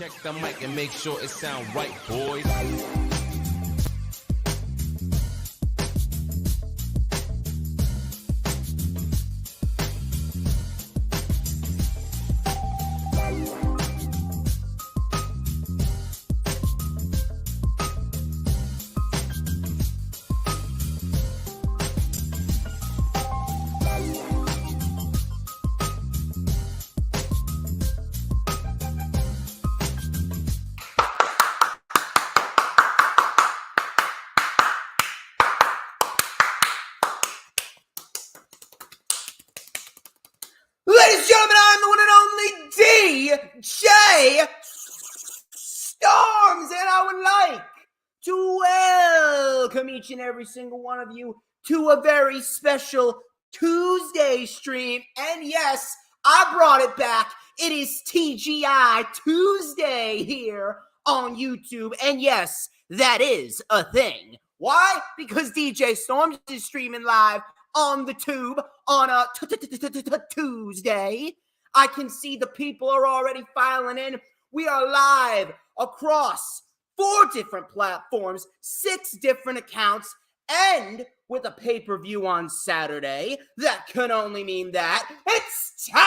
Check the mic and make sure it sound right, boys. Ladies and gentlemen, I'm the one and only DJ Storms, and I would like to welcome each and every single one of you to a very special Tuesday stream. And yes, I brought it back. It is TGI Tuesday here on YouTube. And yes, that is a thing. Why? Because DJ Storms is streaming live on the tube on a Tuesday. I can see the people are already filing in. We are live across 4 different platforms, 6 different accounts, and with a pay-per-view on Saturday. That can only mean that it's time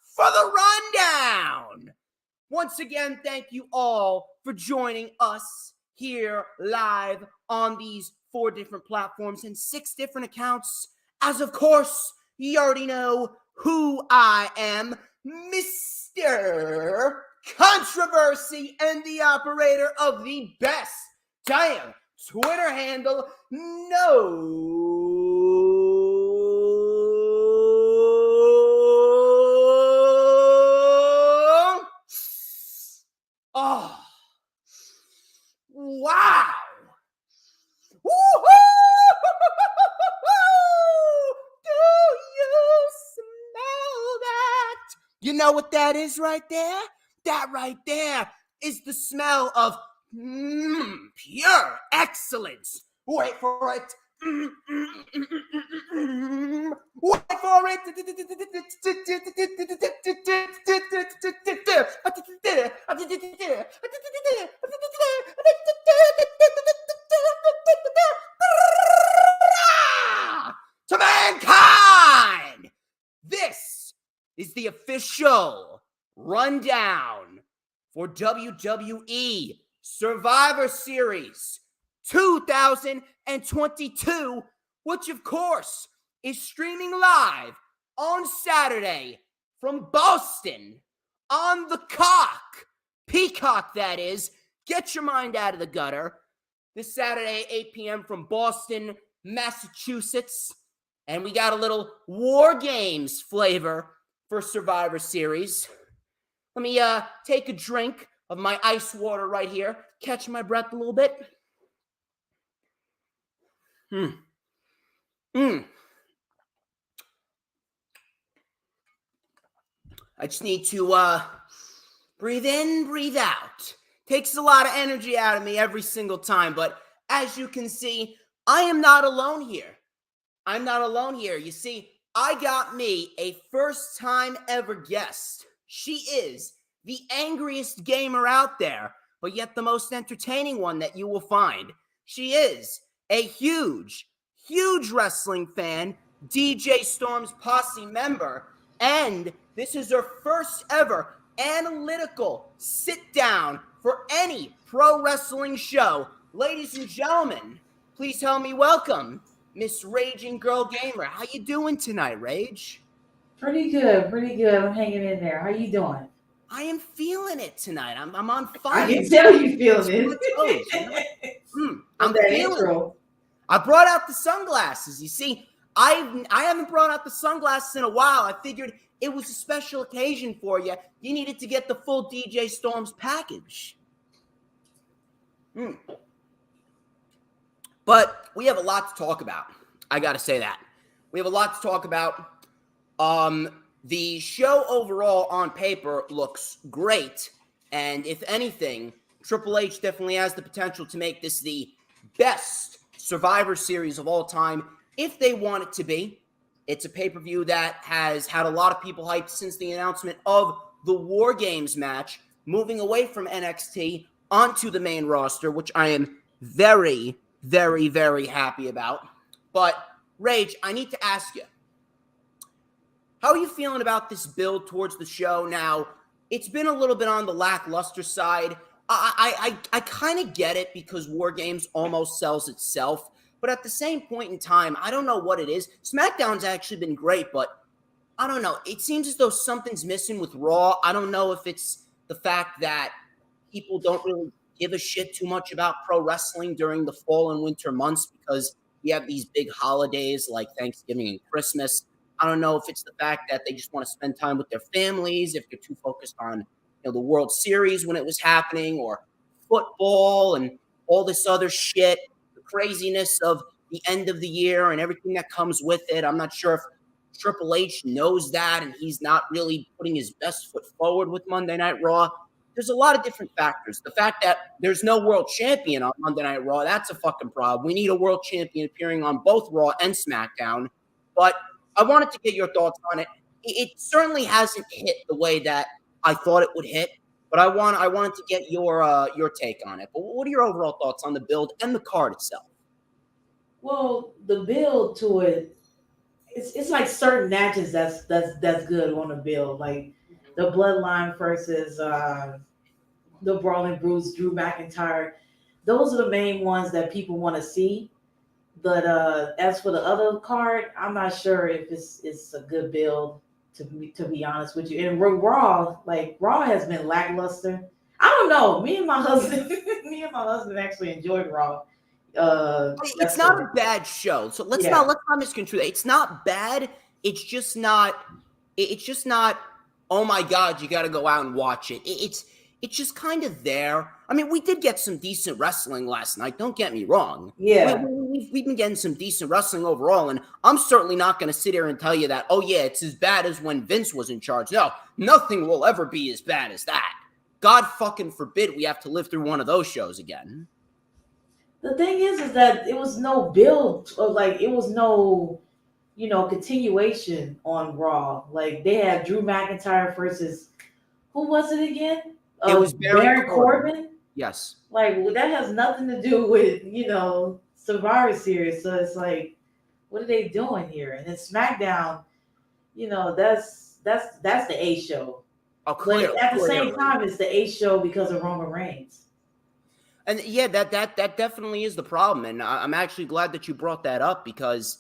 for the rundown. Once again, thank you all for joining us here live on these 4 different platforms and 6 different accounts. As of course, you already know who I am, Mr. Controversy and the operator of the best damn Twitter handle. Oh, wow. Do you smell that? You know what that is right there? That right there is the smell of pure excellence. Wait for it. Wait for it. To mankind! This is the official rundown for WWE Survivor Series 2022, which of course is streaming live on Saturday from Boston on the Peacock, that is. Get your mind out of the gutter. This Saturday, 8 p.m. from Boston, Massachusetts. And we got a little War Games flavor for Survivor Series. Let me take a drink of my ice water right here. Catch my breath a little bit. I just need to breathe in, breathe out. Takes a lot of energy out of me every single time. But as you can see, I am not alone here. I'm not alone here. You see, I got me a first-time ever guest. She is the angriest gamer out there, but yet the most entertaining one that you will find. She is a huge, huge wrestling fan, DJ Storm's Posse member, and this is her first ever analytical sit-down for any pro wrestling show. Ladies and gentlemen, please help me welcome Miss Raging Girl Gamer. How you doing tonight, Rage? Pretty good, pretty good. I'm hanging in there. How you doing? I am feeling it tonight. I'm on fire. I can tell you feeling it. I'm feeling it. I brought out the sunglasses. You see, I haven't brought out the sunglasses in a while. I figured it was a special occasion for you. You needed to get the full DJ Storms package. But we have a lot to talk about. I got to say that. We have a lot to talk about. The show overall on paper looks great. And if anything, Triple H definitely has the potential to make this the best Survivor Series of all time if they want it to be. It's a pay-per-view that has had a lot of people hyped since the announcement of the War Games match, moving away from NXT onto the main roster, which I am very, very, very happy about. But, Rage, I need to ask you, how are you feeling about this build towards the show now? It's been a little bit on the lackluster side. I kind of get it because War Games almost sells itself. But at the same point in time, I don't know what it is. SmackDown's actually been great, but I don't know. It seems as though something's missing with Raw. I don't know if it's the fact that people don't really give a shit too much about pro wrestling during the fall and winter months because we have these big holidays like Thanksgiving and Christmas. I don't know if it's the fact that they just want to spend time with their families, if they're too focused on the World Series when it was happening, or football and all this other shit, the craziness of the end of the year and everything that comes with it. I'm not sure if Triple H knows that and he's not really putting his best foot forward with Monday Night Raw. There's a lot of different factors. The fact that there's no world champion on Monday Night Raw, that's a fucking problem. We need a world champion appearing on both Raw and SmackDown. But I wanted to get your thoughts on it. It certainly hasn't hit the way that I thought it would hit, but I wanted to get your take on it. But what are your overall thoughts on the build and the card itself? Well, the build to it, it's like certain matches that's good on the build, like the Bloodline versus the Brawling Brutes, Drew McIntyre. Those are the main ones that people want to see. But as for the other card, I'm not sure if it's a good build, to be honest with you. And Raw has been lackluster. I don't know. Me and my husband actually enjoyed Raw. It's not a bad show. So let's not misconstrue that. It's not bad. It's just not. Oh my God, you got to go out and watch it. It's just kind of there. I mean, we did get some decent wrestling last night. Don't get me wrong. Yeah. We've been getting some decent wrestling overall, and I'm certainly not going to sit here and tell you that, oh, yeah, it's as bad as when Vince was in charge. No, nothing will ever be as bad as that. God fucking forbid we have to live through one of those shows again. The thing is that it was no build, or like it was no, continuation on Raw. Like they had Drew McIntyre versus, who was it again? It was Baron Corbin. Yes. Like that has nothing to do with Survivor Series. So it's like, what are they doing here? And then SmackDown, that's the A show. Oh, clearly, but at the same time, it's the A show because of Roman Reigns. And yeah, that definitely is the problem. And I'm actually glad that you brought that up because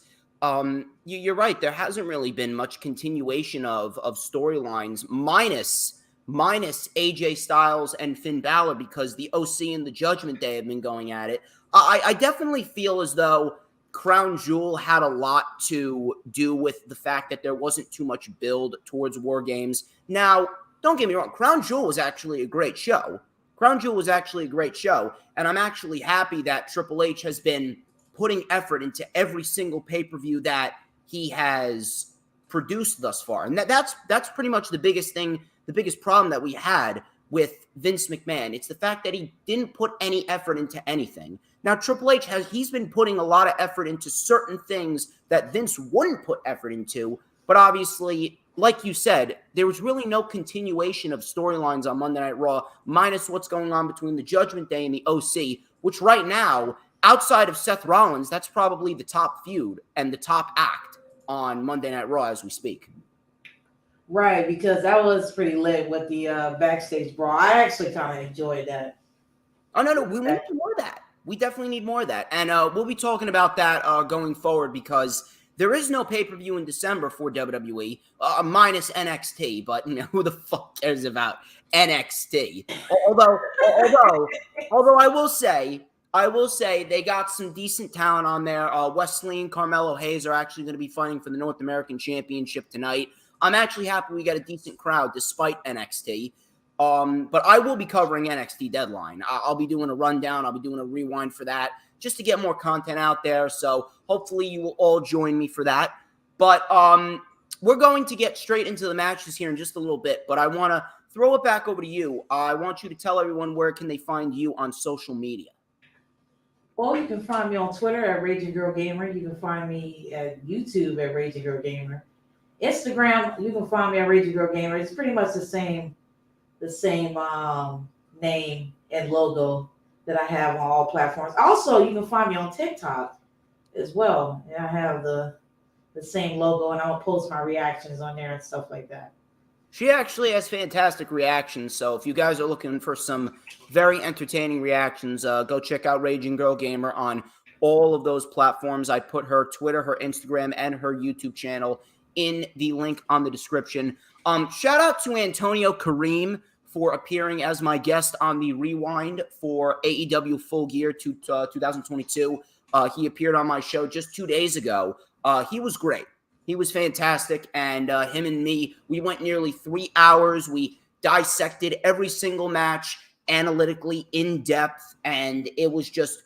you're right. There hasn't really been much continuation of storylines minus AJ Styles and Finn Balor because the OC and the Judgment Day have been going at it. I definitely feel as though Crown Jewel had a lot to do with the fact that there wasn't too much build towards War Games. Now, don't get me wrong. Crown Jewel was actually a great show. And I'm actually happy that Triple H has been putting effort into every single pay-per-view that he has produced thus far. And that's pretty much the biggest thing, the biggest problem that we had with Vince McMahon. It's the fact that he didn't put any effort into anything. Now, Triple H he's been putting a lot of effort into certain things that Vince wouldn't put effort into, but obviously, like you said, there was really no continuation of storylines on Monday Night Raw, minus what's going on between the Judgment Day and the OC, which right now, outside of Seth Rollins, that's probably the top feud and the top act on Monday Night Raw as we speak. Right, because that was pretty lit with the backstage brawl. I actually kind of enjoyed that. Oh, no, we need more of that. We definitely need more of that. And we'll be talking about that going forward because there is no pay-per-view in December for WWE, minus NXT, but who the fuck cares about NXT? Although I will say they got some decent talent on there. Wesley and Carmelo Hayes are actually going to be fighting for the North American Championship tonight. I'm actually happy we got a decent crowd despite NXT. But I will be covering NXT Deadline. I'll be doing a rundown. I'll be doing a rewind for that just to get more content out there. So hopefully you will all join me for that. But we're going to get straight into the matches here in just a little bit. But I want to throw it back over to you. I want you to tell everyone where can they find you on social media. Well, you can find me on Twitter at GirlGamer. You can find me at YouTube at GirlGamer. Instagram, you can find me on Raging Girl Gamer. It's pretty much the same name and logo that I have on all platforms. Also, you can find me on TikTok as well. And I have the same logo, and I'll post my reactions on there and stuff like that. She actually has fantastic reactions, so if you guys are looking for some very entertaining reactions, go check out Raging Girl Gamer on all of those platforms. I put her Twitter, her Instagram, and her YouTube channel in the link on the description. Shout out to Anthonio Karriem for appearing as my guest on the Rewind for AEW Full Gear 2022. He appeared on my show just 2 days ago. He was great. He was fantastic, and him and me, we went nearly 3 hours. We dissected every single match analytically in depth, and it was just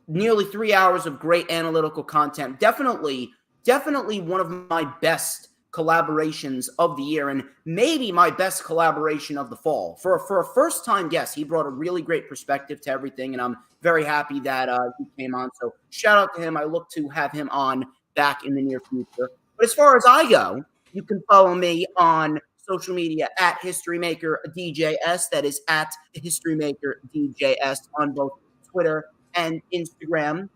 nearly 3 hours of great analytical content. Definitely one of my best collaborations of the year, and maybe my best collaboration of the fall. For a first-time guest, he brought a really great perspective to everything, and I'm very happy that he came on. So shout out to him. I look to have him on back in the near future. But as far as I go, you can follow me on social media at HistoryMakerDJS. That is at HistoryMakerDJS on both Twitter and Instagram.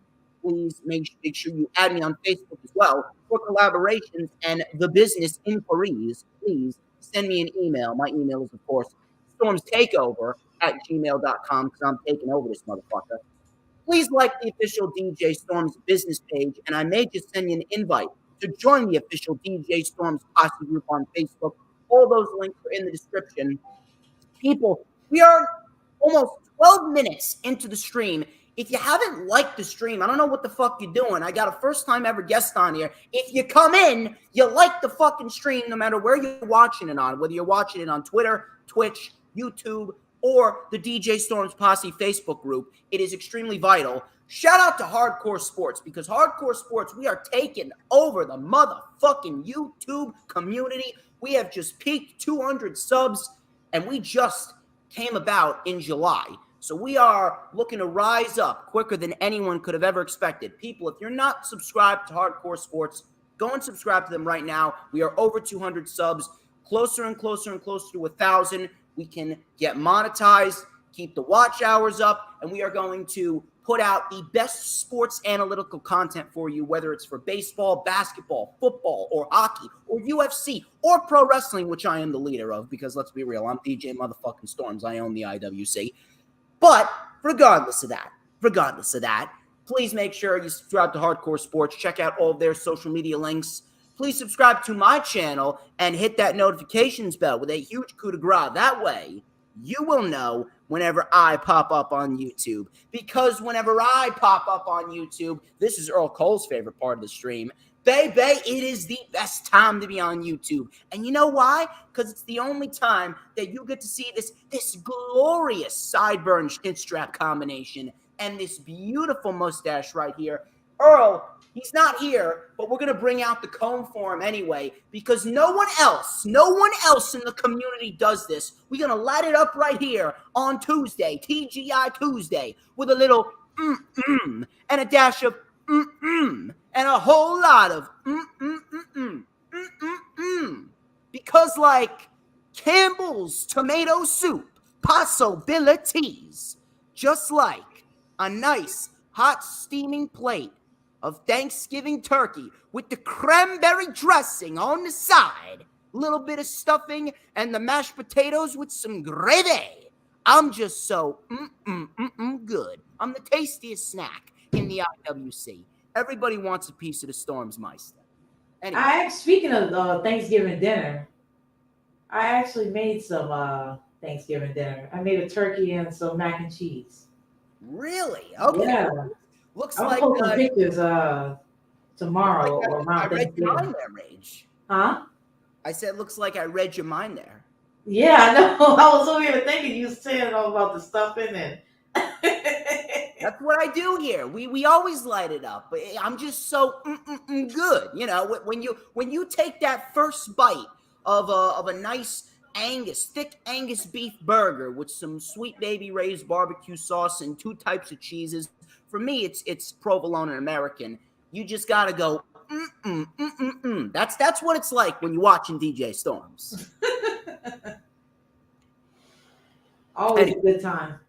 Please make sure you add me on Facebook as well for collaborations and the business inquiries. Please send me an email. My email is, of course, StormsTakeOver@gmail.com because I'm taking over this motherfucker. Please like the official DJ Storms business page, and I may just send you an invite to join the official DJ Storms Posse group on Facebook. All those links are in the description. People, we are almost 12 minutes into the stream. If you haven't liked the stream, I don't know what the fuck you're doing. I got a first-time ever guest on here. If you come in, you like the fucking stream no matter where you're watching it on, whether you're watching it on Twitter, Twitch, YouTube, or the DJ Storms Posse Facebook group. It is extremely vital. Shout out to Hardcore Sports, because Hardcore Sports, we are taking over the motherfucking YouTube community. We have just peaked 200 subs, and we just came about in July. So we are looking to rise up quicker than anyone could have ever expected. People, if you're not subscribed to Hardcore Sports, go and subscribe to them right now. We are over 200 subs, closer and closer and closer to 1,000. We can get monetized, keep the watch hours up, and we are going to put out the best sports analytical content for you, whether it's for baseball, basketball, football, or hockey, or UFC, or pro wrestling, which I am the leader of, because let's be real, I'm DJ motherfucking Storms. I own the IWC. But regardless of that, please make sure you subscribe to Hardcore Sports. Check out all of their social media links. Please subscribe to my channel and hit that notifications bell with a huge coup de grace. That way, you will know whenever I pop up on YouTube. Because whenever I pop up on YouTube, this is Earl Cole's favorite part of the stream. Baby, it is the best time to be on YouTube. And you know why? Because it's the only time that you get to see this glorious sideburn chin strap combination and this beautiful mustache right here. Earl, he's not here, but we're going to bring out the comb for him anyway, because no one else in the community does this. We're going to light it up right here on Tuesday, TGI Tuesday, with a little and a dash of and a whole lot of because like Campbell's tomato soup possibilities, just like a nice hot steaming plate of Thanksgiving turkey with the cranberry dressing on the side, a little bit of stuffing, and the mashed potatoes with some gravy. I'm just so good. I'm the tastiest snack in the IWC. Everybody wants a piece of the Storms Meister. Anyway. Speaking of Thanksgiving dinner, I actually made some Thanksgiving dinner. I made a turkey and some mac and cheese. Really? Okay. Yeah. Looks I'll like post some pictures tomorrow like or around I read Thanksgiving. your mind there, Rage. Huh? I said, looks like I read your mind there. Yeah, I know. I was over here thinking you saying all about the stuffing and. That's what I do here. We always light it up. I'm just so good. You know, when you take that first bite of a nice thick Angus beef burger with some Sweet Baby Ray's barbecue sauce and 2 types of cheeses. For me, it's provolone and American. You just gotta go That's what it's like when you're watching DJ Storms. Always a good time.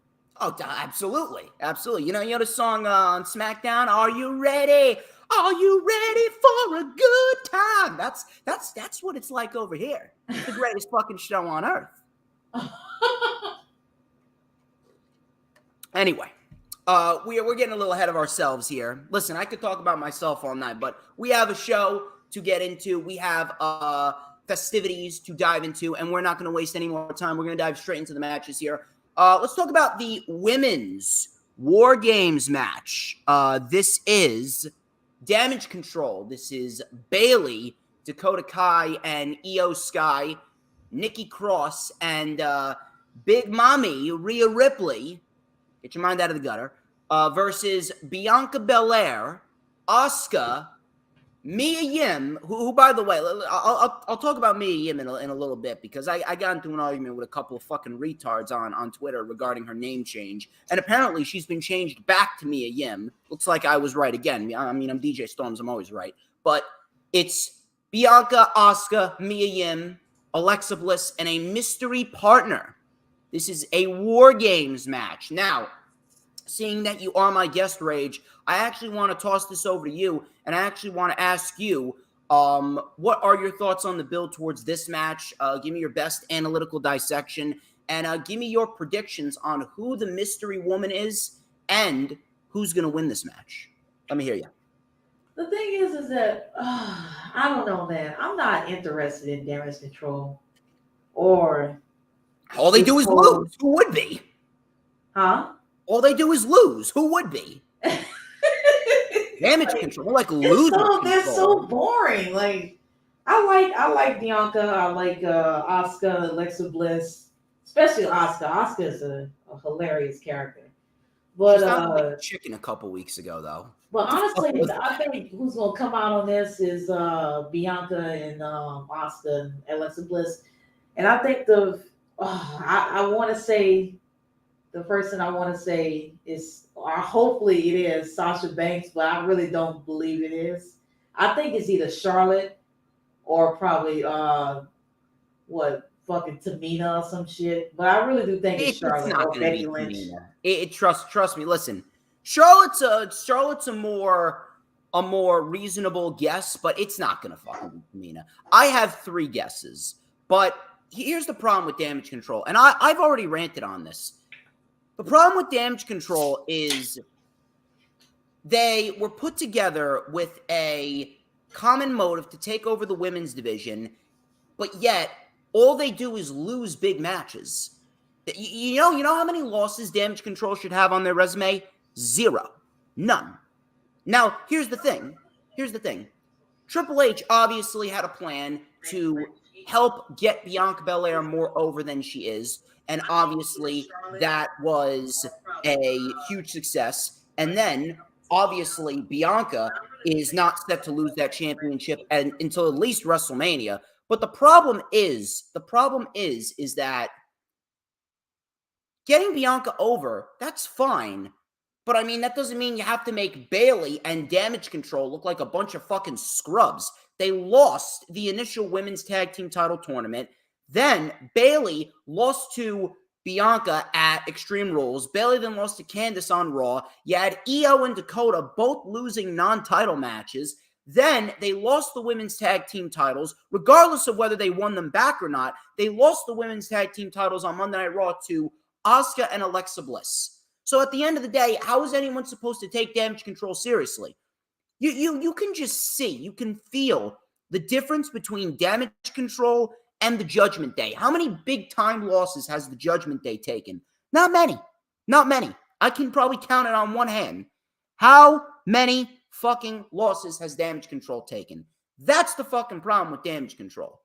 Oh, absolutely. Absolutely. You know the song on SmackDown, Are You Ready? Are you ready for a good time? That's what it's like over here. It's the greatest fucking show on earth. Anyway, we're getting a little ahead of ourselves here. Listen, I could talk about myself all night, but we have a show to get into. We have festivities to dive into, and we're not going to waste any more time. We're going to dive straight into the matches here. Let's talk about the women's War Games match. This is Damage Control. This is Bayley, Dakota Kai, and Io Sky, Nikki Cross, and Big Mommy, Rhea Ripley. Get your mind out of the gutter. Versus Bianca Belair, Asuka, Mia Yim, who by the way, I'll talk about Mia Yim in a little bit because I got into an argument with a couple of fucking retards on Twitter regarding her name change. And apparently she's been changed back to Mia Yim. Looks like I was right again. I mean, I'm DJ Storms. I'm always right. But it's Bianca, Asuka, Mia Yim, Alexa Bliss, and a mystery partner. This is a War Games match. Now, seeing that you are my guest, Rage, I actually want to toss this over to you, and I actually want to ask you, what are your thoughts on the build towards this match? Give me your best analytical dissection, and give me your predictions on who the mystery woman is and who's going to win this match. Let me hear you. The thing is that, I don't know, man. I'm not interested in Damage Control or... All they do is lose. Who would be? Huh? All they do is lose. Who would be? Damage Control, like loser control. They're so boring. Like, I like Bianca. I like Asuka, Alexa Bliss, especially Asuka. Asuka is a hilarious character. But like chicken a couple weeks ago, though. But honestly, I think who's gonna come out on this is Bianca and Asuka and Alexa Bliss, and I think I want to say the person I want to say is, or hopefully it is Sasha Banks, but I really don't believe it is. I think it's either Charlotte or probably fucking Tamina or some shit. But I really do think it's Charlotte or Becky Lynch. Trust me. Listen, Charlotte's a more reasonable guess, but it's not gonna fucking be Tamina. I have 3 guesses, but here's the problem with Damage Control, and I've already ranted on this. The problem with Damage Control is they were put together with a common motive to take over the women's division, but yet all they do is lose big matches. You know how many losses Damage Control should have on their resume? 0. None. Now, here's the thing. Triple H obviously had a plan to help get Bianca Belair more over than she is. And obviously that was a huge success. And then obviously Bianca is not set to lose that championship until at least WrestleMania. But the problem is that getting Bianca over, that's fine. But I mean, that doesn't mean you have to make Bayley and Damage Control look like a bunch of fucking scrubs. They lost the initial women's tag team title tournament. Then Bayley lost to Bianca at Extreme Rules. Bayley then lost to Candice on Raw. You had Io and Dakota both losing non-title matches. Then they lost the women's tag team titles, regardless of whether they won them back or not. They lost the women's tag team titles on Monday Night Raw to Asuka and Alexa Bliss. So at the end of the day, how is anyone supposed to take Damage Control seriously? You can just see, you can feel the difference between Damage Control and the Judgment Day. How many big-time losses has the Judgment Day taken? Not many. I can probably count it on one hand. How many fucking losses has Damage Control taken? That's the fucking problem with Damage Control.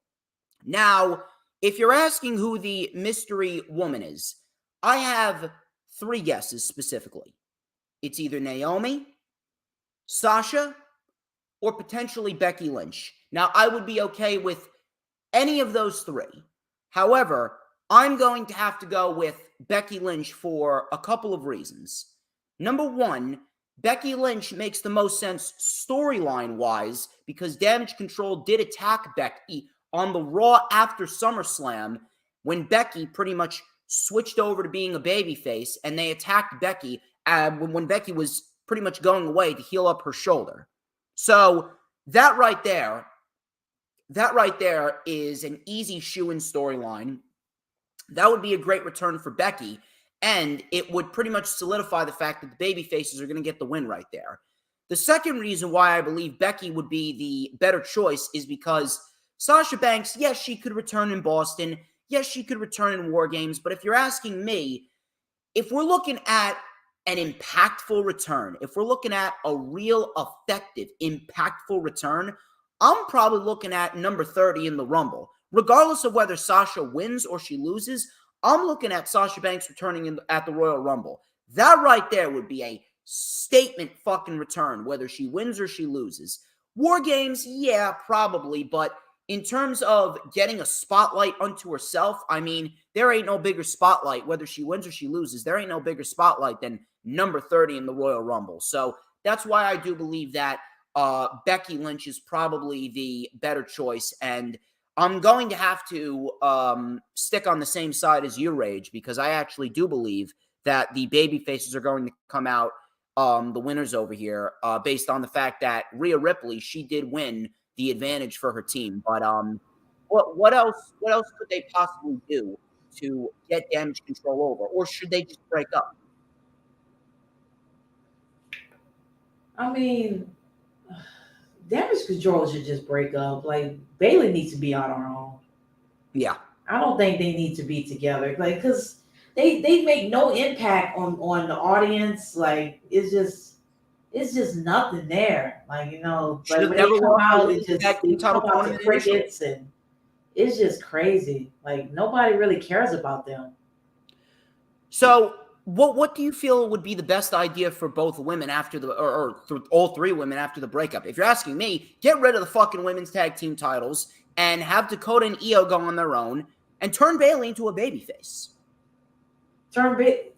Now, if you're asking who the mystery woman is, I have 3 guesses specifically. It's either Naomi, Sasha, or potentially Becky Lynch. Now, I would be okay with any of those 3. However, I'm going to have to go with Becky Lynch for a couple of reasons. Number 1, Becky Lynch makes the most sense storyline-wise because Damage Control did attack Becky on the Raw after SummerSlam when Becky pretty much switched over to being a babyface, and they attacked Becky when Becky was pretty much going away to heal up her shoulder. So that right there is an easy shoe-in storyline. That would be a great return for Becky, and it would pretty much solidify the fact that the babyfaces are going to get the win right there. The second reason why I believe Becky would be the better choice is because Sasha Banks, yes, she could return in Boston. Yes, she could return in War Games. But if you're asking me, if we're looking at an impactful return, if we're looking at a real effective, impactful return, I'm probably looking at number 30 in the Rumble. Regardless of whether Sasha wins or she loses, I'm looking at Sasha Banks returning at the Royal Rumble. That right there would be a statement fucking return, whether she wins or she loses. War Games, yeah, probably, but in terms of getting a spotlight unto herself, I mean, there ain't no bigger spotlight, whether she wins or she loses, there ain't no bigger spotlight than number 30 in the Royal Rumble. So that's why I do believe that Becky Lynch is probably the better choice, and I'm going to have to stick on the same side as you, Rage, because I actually do believe that the baby faces are going to come out the winners over here based on the fact that Rhea Ripley, she did win the advantage for her team. But what else could they possibly do to get Damage Control over? Or should they just break up? I mean, Damage Control should just break up. Like, Bayley needs to be on her own. Yeah. I don't think they need to be together. Like, because they make no impact on the audience. Like, it's just nothing there. Like, you know, She like when never they come out, lost they come out to crickets, and it's just crazy. Like, nobody really cares about them. So what do you feel would be the best idea for both women after the or for all three women after the breakup? If you're asking me, get rid of the fucking women's tag team titles and have Dakota and Io go on their own and turn Bayley into a babyface. Turn Bayley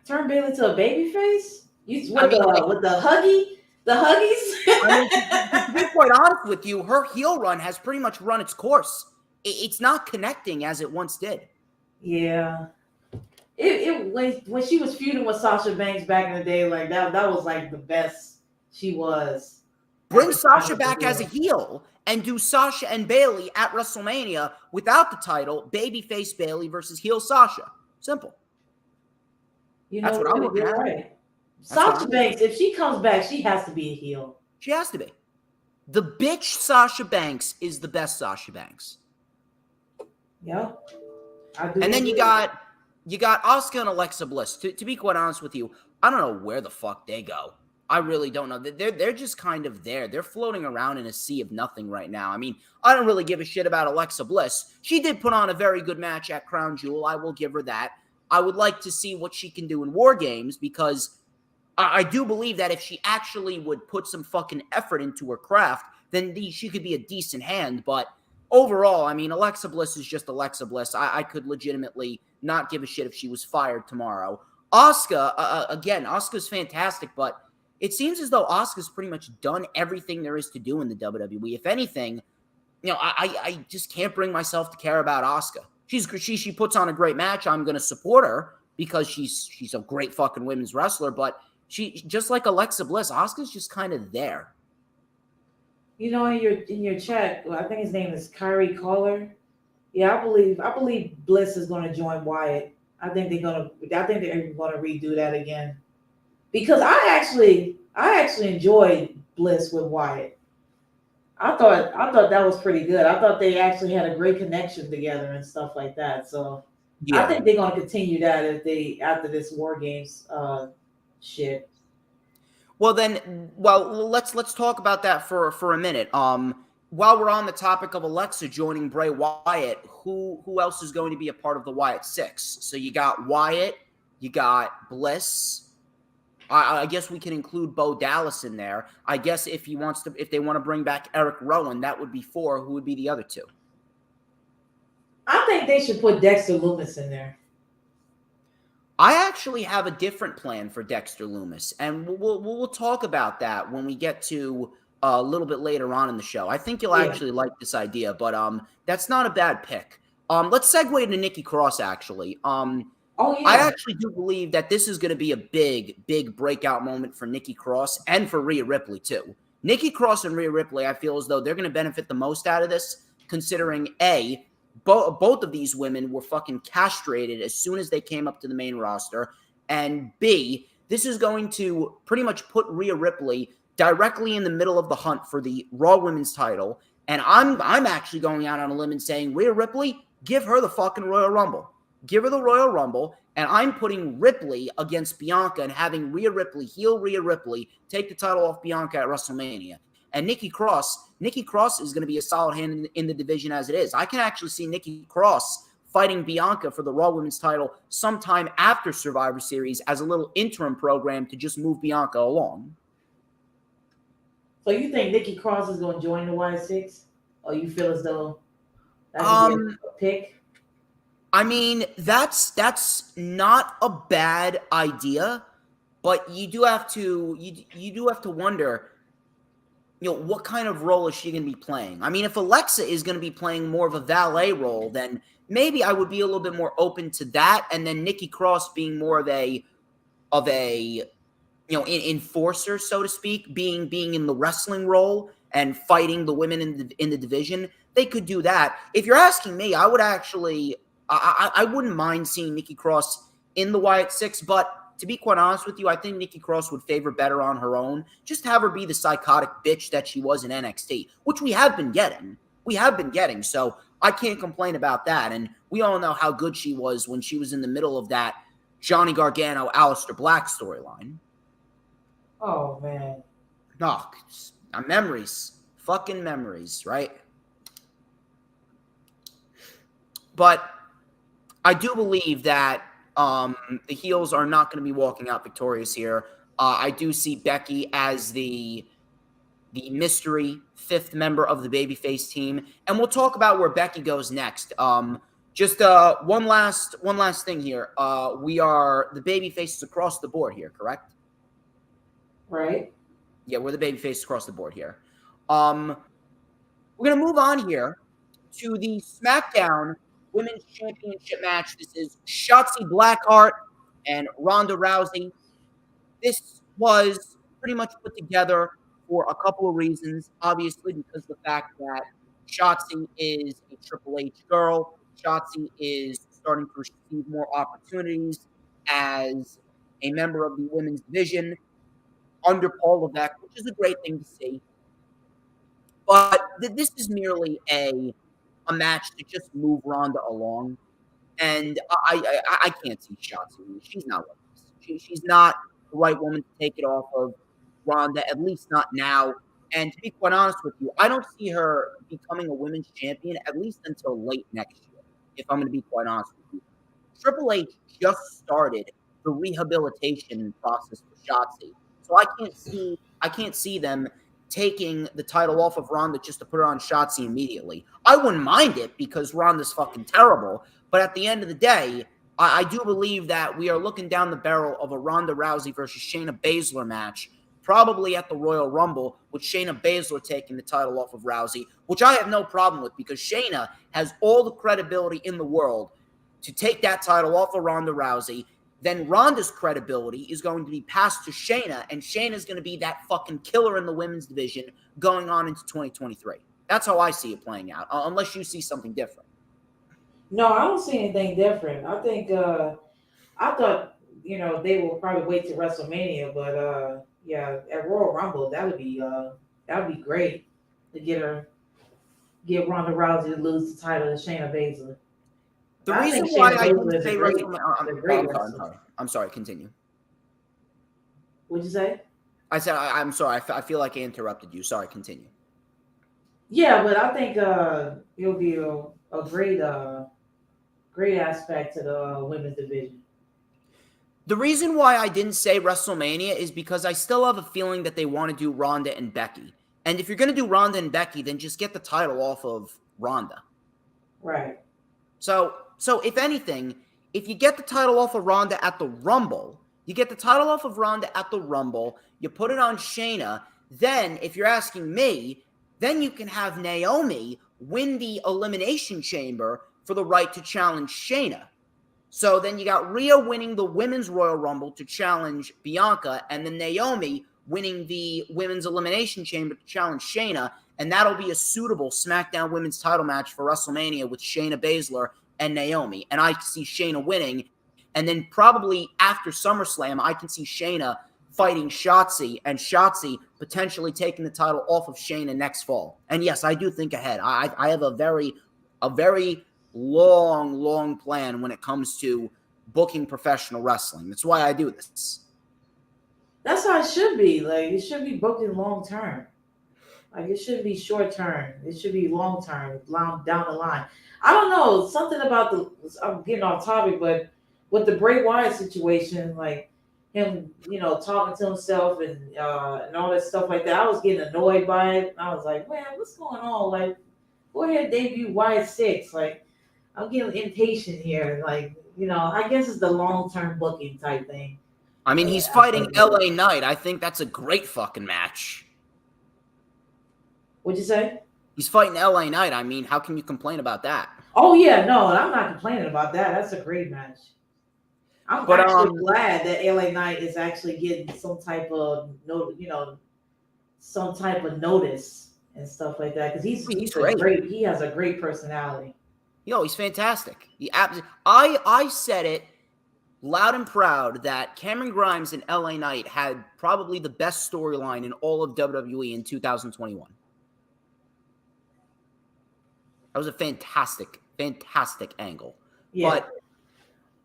to a babyface? With the huggies? I mean, to be quite honest with you, her heel run has pretty much run its course. It's not connecting as it once did. Yeah. When she was feuding with Sasha Banks back in the day, like that was like the best she was. Bring Sasha back as a heel and do Sasha and Bayley at WrestleMania without the title, babyface Bayley versus heel Sasha. Simple. You know, that's what I'm looking at. Right. Sasha Banks, if she comes back, she has to be a heel. She has to be. The bitch Sasha Banks is the best Sasha Banks. Yeah. And then you got Asuka and Alexa Bliss. To be quite honest with you, I don't know where the fuck they go. I really don't know. They're just kind of there. They're floating around in a sea of nothing right now. I mean, I don't really give a shit about Alexa Bliss. She did put on a very good match at Crown Jewel. I will give her that. I would like to see what she can do in War Games because I do believe that if she actually would put some fucking effort into her craft, then she could be a decent hand. But overall, I mean, Alexa Bliss is just Alexa Bliss. I could legitimately not give a shit if she was fired tomorrow. Asuka, again, Asuka's fantastic, but it seems as though Asuka's pretty much done everything there is to do in the WWE. If anything, you know, I just can't bring myself to care about Asuka. She puts on a great match. I'm going to support her because she's a great fucking women's wrestler, but she, just like Alexa Bliss, Asuka's just kind of there. You know, in your chat, I think his name is Kyrie Caller. Yeah, I believe Bliss is going to join Wyatt. I think they're going to redo that again. Because I actually enjoyed Bliss with Wyatt. I thought that was pretty good. I thought they actually had a great connection together and stuff like that. So yeah. I think they're going to continue that after this War Games shit. Well, let's talk about that for a minute. While we're on the topic of Alexa joining Bray Wyatt, who else is going to be a part of the Wyatt Six? So you got Wyatt, you got Bliss. I guess we can include Bo Dallas in there. I guess if they want to bring back Eric Rowan, that would be 4. Who would be the other 2? I think they should put Dexter Lumis in there. I actually have a different plan for Dexter Lumis, and we'll talk about that when we get to a little bit later on in the show. I think you'll Yeah. actually like this idea, but that's not a bad pick. Let's segue into Nikki Cross. Actually, Oh I yeah. actually do believe that this is going to be a big breakout moment for Nikki Cross and for Rhea Ripley too. Nikki Cross and Rhea Ripley, I feel as though they're going to benefit the most out of this, considering both of these women were fucking castrated as soon as they came up to the main roster, and B, this is going to pretty much put Rhea Ripley directly in the middle of the hunt for the Raw Women's title. And I'm actually going out on a limb and saying, Rhea Ripley, give her the fucking Royal Rumble. Give her the Royal Rumble, and I'm putting Ripley against Bianca and having Rhea Ripley heel Rhea Ripley take the title off Bianca at WrestleMania. And Nikki Cross is going to be a solid hand in the division as it is. I can actually see Nikki Cross fighting Bianca for the Raw Women's title sometime after Survivor Series as a little interim program to just move Bianca along. So you think Nikki Cross is going to join the Y6, or you feel as though that's a pick? I mean, that's not a bad idea, but you do have to wonder, what kind of role is she going to be playing? I mean, if Alexa is going to be playing more of a valet role, then maybe I would be a little bit more open to that, and then Nikki Cross being more of a enforcer, so to speak, being in the wrestling role and fighting the women in the division. They could do that. If you're asking me, I would actually I wouldn't mind seeing Nikki Cross in the Wyatt Six, but to be quite honest with you, I think Nikki Cross would favor better on her own. Just have her be the psychotic bitch that she was in NXT, which we have been getting. So I can't complain about that. And we all know how good she was when she was in the middle of that Johnny Gargano, Aleister Black storyline. Oh, man. No, memories. Fucking memories, right? But I do believe that the heels are not going to be walking out victorious here. I do see Becky as the mystery fifth member of the babyface team, and we'll talk about where Becky goes next. Just one last thing here. We are the babyfaces across the board here, correct? Right. Yeah, we're the babyfaces across the board here. We're gonna move on here to the SmackDown Women's Championship match. This is Shotzi Blackheart and Ronda Rousey. This was pretty much put together for a couple of reasons. Obviously, because of the fact that Shotzi is a Triple H girl. Shotzi is starting to receive more opportunities as a member of the women's division under Paul Levesque, which is a great thing to see. But this is merely a match to just move Ronda along. And I can't see Shotzi. She's not like this. She's not the right woman to take it off of Ronda, at least not now. And to be quite honest with you, I don't see her becoming a women's champion at least until late next year, if I'm going to be quite honest with you. Triple H just started the rehabilitation process for Shotzi. So I can't see them taking the title off of Ronda just to put her on Shotzi immediately. I wouldn't mind it because Ronda's fucking terrible. But at the end of the day, I do believe that we are looking down the barrel of a Ronda Rousey versus Shayna Baszler match, probably at the Royal Rumble, with Shayna Baszler taking the title off of Rousey, which I have no problem with because Shayna has all the credibility in the world to take that title off of Ronda Rousey. Then Ronda's credibility is going to be passed to Shayna, and Shayna's going to be that fucking killer in the women's division going on into 2023. That's how I see it playing out, unless you see something different. No, I don't see anything different. I think I thought they will probably wait to WrestleMania, but yeah, at Royal Rumble that would be great to get Ronda Rousey to lose the title to Shayna Baszler. The reason why I didn't say WrestleMania, I'm sorry, continue. What'd you say? I said I'm sorry. I feel like I interrupted you. Sorry, continue. Yeah, but I think it'll be a great aspect to the women's division. The reason why I didn't say WrestleMania is because I still have a feeling that they want to do Ronda and Becky. And if you're going to do Ronda and Becky, then just get the title off of Ronda. Right. So if anything, if you get the title off of Ronda at the Rumble, you put it on Shayna, then if you're asking me, then you can have Naomi win the Elimination Chamber for the right to challenge Shayna. So then you got Rhea winning the Women's Royal Rumble to challenge Bianca, and then Naomi winning the Women's Elimination Chamber to challenge Shayna, and that'll be a suitable SmackDown Women's title match for WrestleMania with Shayna Baszler and Naomi. And I see Shayna winning, and then probably after SummerSlam, I can see Shayna fighting Shotzi, and Shotzi potentially taking the title off of Shayna next fall. And yes, I do think ahead. I have a very long plan when it comes to booking professional wrestling. That's why I do this. That's how it should be. Like, it should be booked in long term. Like, it shouldn't be short term. It should be long term, down the line. I don't know. Something about I'm getting off topic, but with the Bray Wyatt situation, like him, talking to himself and all that stuff like that, I was getting annoyed by it. I was like, man, what's going on? Like, go ahead, debut Wyatt 6. Like, I'm getting impatient here. Like, I guess it's the long-term booking type thing. I mean, he's fighting LA Knight. I think that's a great fucking match. What'd you say? He's fighting LA Knight. I mean, how can you complain about that? Oh, yeah, no, I'm not complaining about that. That's a great match. I'm actually glad that LA Knight is actually getting some type of notice and stuff like that, because he's great. He has a great personality. He's fantastic. I said it loud and proud that Cameron Grimes and LA Knight had probably the best storyline in all of WWE in 2021. That was a fantastic angle. Yeah.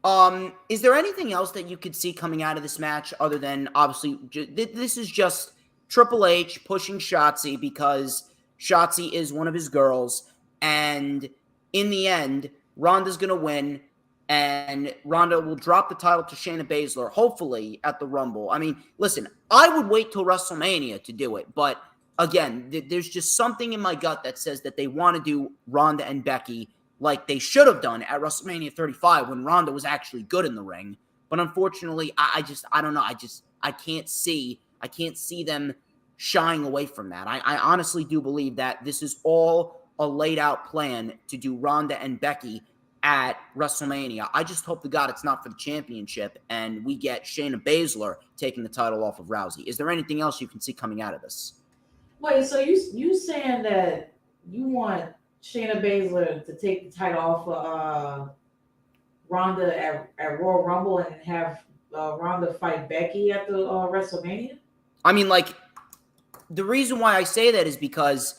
But is there anything else that you could see coming out of this match other than, obviously, this is just Triple H pushing Shotzi because Shotzi is one of his girls, and in the end, Ronda's going to win, and Ronda will drop the title to Shayna Baszler, hopefully at the Rumble. I mean, listen, I would wait till WrestleMania to do it, but again, there's just something in my gut that says that they want to do Ronda and Becky like they should have done at WrestleMania 35 when Ronda was actually good in the ring. But unfortunately, I don't know. I can't see them shying away from that. I honestly do believe that this is all a laid out plan to do Ronda and Becky at WrestleMania. I just hope to God it's not for the championship and we get Shayna Baszler taking the title off of Rousey. Is there anything else you can see coming out of this? Wait, so you saying that you want Shayna Baszler to take the title off of Ronda at Royal Rumble and have Ronda fight Becky at the WrestleMania? I mean, like, the reason why I say that is because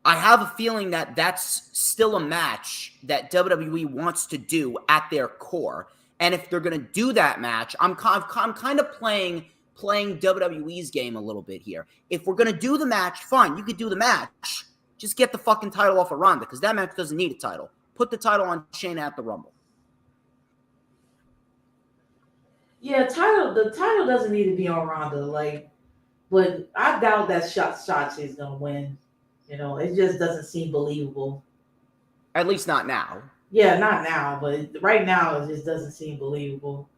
I have a feeling that that's still a match that WWE wants to do at their core. And if they're going to do that match, I'm kind of playing WWE's game a little bit here. If we're going to do the match, fine, you could do the match. Just get the fucking title off of Ronda, because that match doesn't need a title. Put the title on Shayna at the Rumble. Yeah, the title doesn't need to be on Ronda, but I doubt that Shotzi is gonna win. It just doesn't seem believable. At least not now. Yeah, not now, but right now it just doesn't seem believable.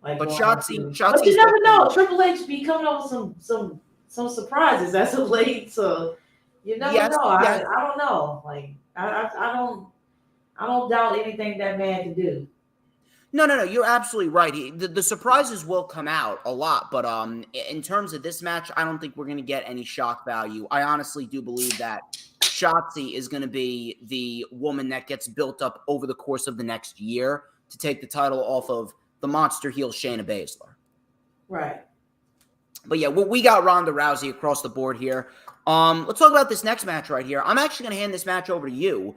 But Shotzi, but you never know. Triple H be coming up with some surprises as of late, so you never know. Yes. I don't know. I don't doubt anything that man can do. No. You're absolutely right. The surprises will come out a lot, but in terms of this match, I don't think we're going to get any shock value. I honestly do believe that Shotzi is going to be the woman that gets built up over the course of the next year to take the title off of the monster heel Shayna Baszler. Right. But yeah, we got Ronda Rousey across the board here. Let's talk about this next match right here. I'm actually going to hand this match over to you.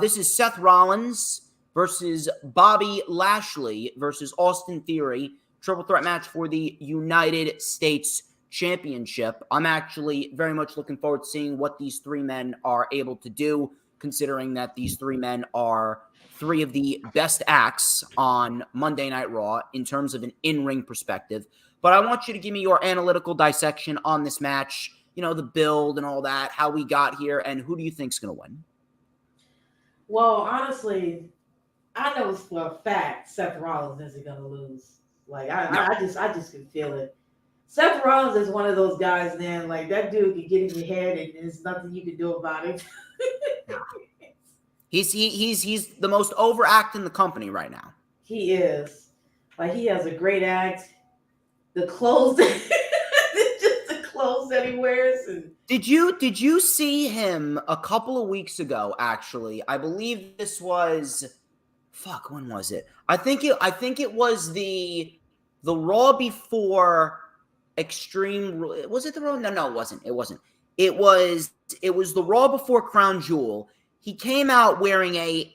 This is Seth Rollins versus Bobby Lashley versus Austin Theory. Triple threat match for the United States Championship. I'm actually very much looking forward to seeing what these three men are able to do, considering that these three men are three of the best acts on Monday Night Raw in terms of an in-ring perspective. But I want you to give me your analytical dissection on this match, the build and all that, how we got here, and who do you think's going to win? Well, honestly, I know for a fact Seth Rollins isn't gonna lose. Like No. I just can feel it. Seth Rollins is one of those guys. Then like that dude can get in your head, and there's nothing you can do about it. No. He's the most overact in the company right now. He is. Like he has a great act. The clothes, just the clothes that he wears, and Did you see him a couple of weeks ago? Actually, I believe this was, fuck. When was it? I think it was the Raw before Extreme. Was it the Raw? No, it wasn't. It wasn't. It was the Raw before Crown Jewel. He came out wearing a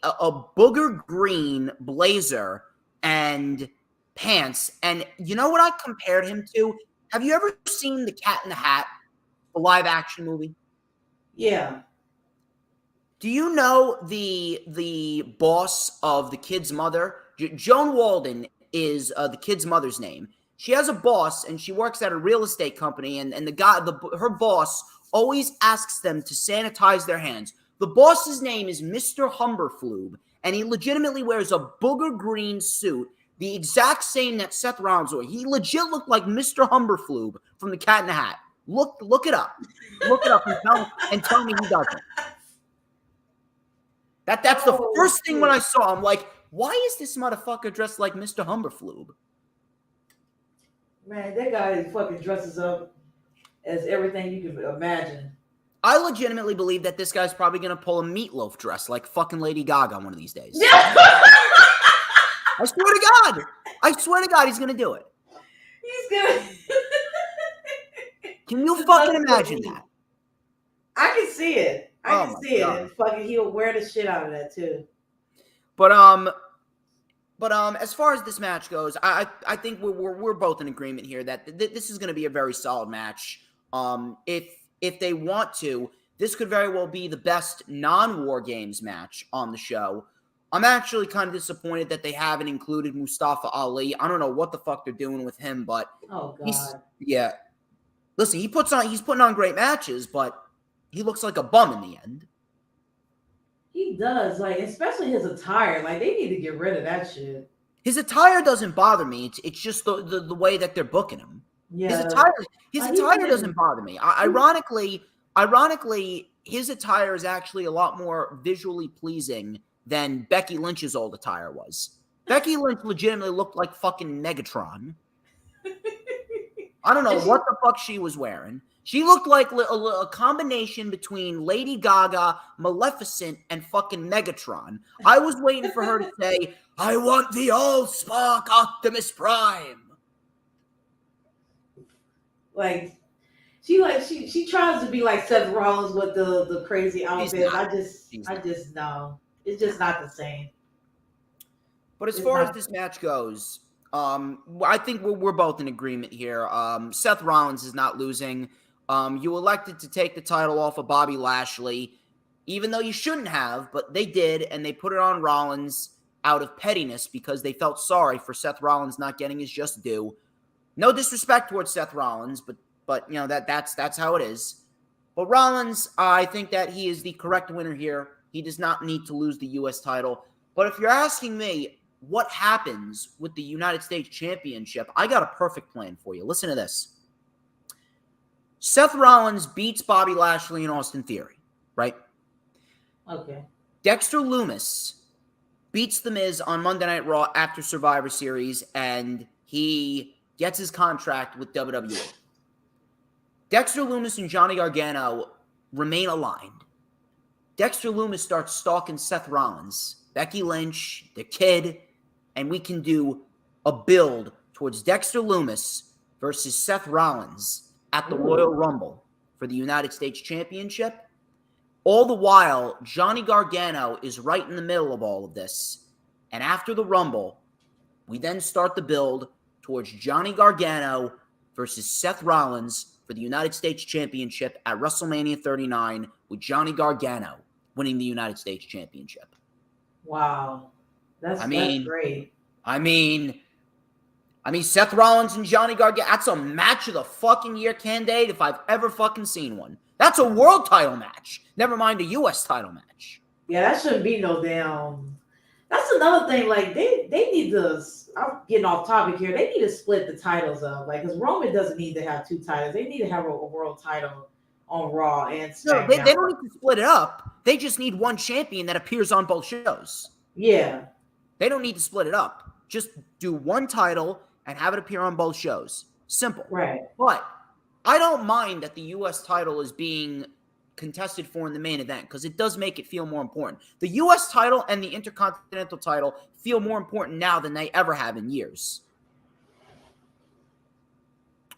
booger green blazer and pants. And you know what I compared him to? Have you ever seen The Cat in the Hat, the live action movie? yeah, Do you know the boss of the kid's mother? Joan Walden is the kid's mother's name. She has a boss, and she works at a real estate company. And her boss always asks them to sanitize their hands. The boss's name is Mr. Humberflube, and he legitimately wears a booger green suit, the exact same that Seth Rollins wore. He legit looked like Mr. Humberflube from The Cat in the Hat. Look it up. Look it up and tell me he doesn't. That's the first thing when I saw him. Like, why is this motherfucker dressed like Mr. Humberflube? man, that guy fucking dresses up as everything you can imagine. I legitimately believe that this guy's probably going to pull a meatloaf dress like fucking Lady Gaga one of these days. I swear to God he's going to do it. He's gonna. Can you fucking imagine that? I can see it. I can see God. it. And fucking, he'll wear the shit out of that too. But as far as this match goes, I think we're both in agreement here that this is going to be a very solid match. If they want to, this could very well be the best non-War Games match on the show. I'm actually kind of disappointed that they haven't included Mustafa Ali. I don't know what the fuck they're doing with him, but Oh God. yeah. Listen, he's putting on great matches, but he looks like a bum in the end. He does, like, especially his attire. Like, they need to get rid of that shit. His attire doesn't bother me. It's just the way that they're booking him. Yeah. His attire doesn't bother me. Ironically, his attire is actually a lot more visually pleasing than Becky Lynch's old attire was. Becky Lynch legitimately looked like fucking Megatron. I don't know what the fuck she was wearing. She looked like a combination between Lady Gaga, Maleficent, and fucking Megatron. I was waiting for her to say, "I want the Allspark Optimus Prime." Like, she tries to be like Seth Rollins with the crazy outfits. I just know. It's just not the same. But as far as this match goes, I think we're both in agreement here. Seth Rollins is not losing. You elected to take the title off of Bobby Lashley, even though you shouldn't have, but they did, and they put it on Rollins out of pettiness because they felt sorry for Seth Rollins not getting his just due. No disrespect towards Seth Rollins, but you know that's how it is. But Rollins, I think that he is the correct winner here. He does not need to lose the U.S. title. But if you're asking me what happens with the United States Championship, I got a perfect plan for you. Listen to this. Seth Rollins beats Bobby Lashley and Austin Theory, right? Okay. Dexter Lumis beats The Miz on Monday Night Raw after Survivor Series, and he gets his contract with WWE. Dexter Lumis and Johnny Gargano remain aligned. Dexter Lumis starts stalking Seth Rollins, Becky Lynch, the kid, and we can do a build towards Dexter Lumis versus Seth Rollins at the Royal Rumble for the United States Championship. All the while, Johnny Gargano is right in the middle of all of this. And after the Rumble, we then start the build towards Johnny Gargano versus Seth Rollins for the United States Championship at WrestleMania 39 with Johnny Gargano winning the United States Championship. Wow. That's great. I mean, Seth Rollins and Johnny Gargano, that's a match of the fucking year candidate if I've ever fucking seen one. That's a world title match. Never mind a U.S. title match. Yeah, that shouldn't be no damn That's another thing. Like they need to. I'm getting off topic here. They need to split the titles up. Like, because Roman doesn't need to have two titles. They need to have a world title on Raw and No, they SmackDown. don't need to split it up. They just need one champion that appears on both shows. Yeah. They don't need to split it up. Just do one title and have it appear on both shows. Simple. Right. But I don't mind that the U.S. title is being contested for in the main event because it does make it feel more important. The U.S. title and the Intercontinental title feel more important now than they ever have in years.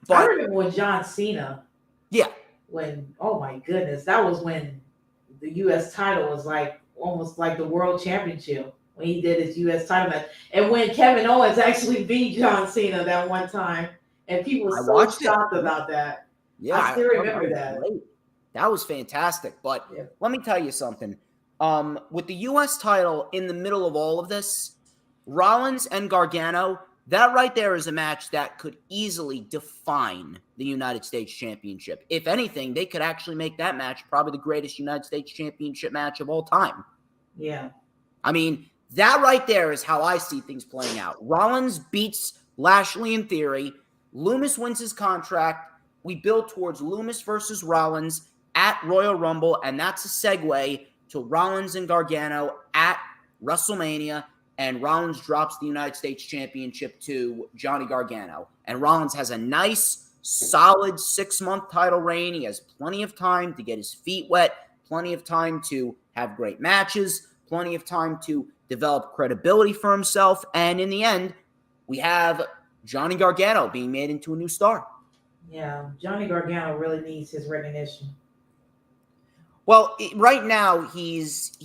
But I remember when John Cena. Yeah. When, oh my goodness, that was when the U.S. title was like almost like the world championship when he did his U.S. title match. And when Kevin Owens actually beat John Cena that one time, and people were so shocked about that. Yeah, I still remember that. Great. That was fantastic. But let me tell you something. With the U.S. title in the middle of all of this, Rollins and Gargano, that right there is a match that could easily define the United States Championship. If anything, they could actually make that match probably the greatest United States Championship match of all time. Yeah. I mean, that right there is how I see things playing out. Rollins beats Lashley in theory. Loomis wins his contract. We build towards Loomis versus Rollins at Royal Rumble, and that's a segue to Rollins and Gargano at WrestleMania, and Rollins drops the United States Championship to Johnny Gargano. And Rollins has a nice, solid 6-month title reign. He has plenty of time to get his feet wet, plenty of time to have great matches, plenty of time to develop credibility for himself, and in the end, we have Johnny Gargano being made into a new star. Yeah, Johnny Gargano really needs his recognition. Well, right now he's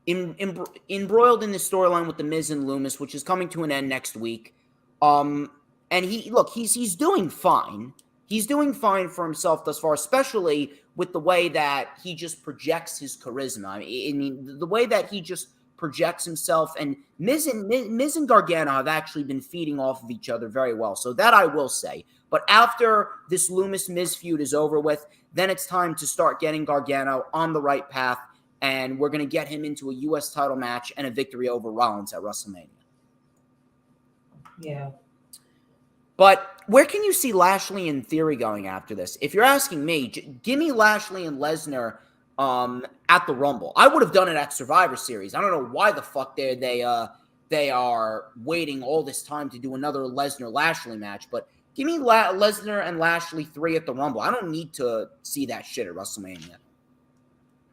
embroiled in the storyline with the Miz and Loomis, which is coming to an end next week. And he's doing fine. He's doing fine for himself thus far, especially with the way that he just projects his charisma. I mean, the way that he just projects himself, and Miz and Gargano have actually been feeding off of each other very well. So that I will say. But after this Loomis-Miz feud is over with, then it's time to start getting Gargano on the right path, and we're going to get him into a U.S. title match and a victory over Rollins at WrestleMania. Yeah. But where can you see Lashley in theory going after this? If you're asking me, give me Lashley and Lesnar at the Rumble. I would have done it at Survivor Series. I don't know why the fuck they are waiting all this time to do another Lesnar-Lashley match, but give me Lesnar and Lashley 3 at the Rumble. I don't need to see that shit at WrestleMania.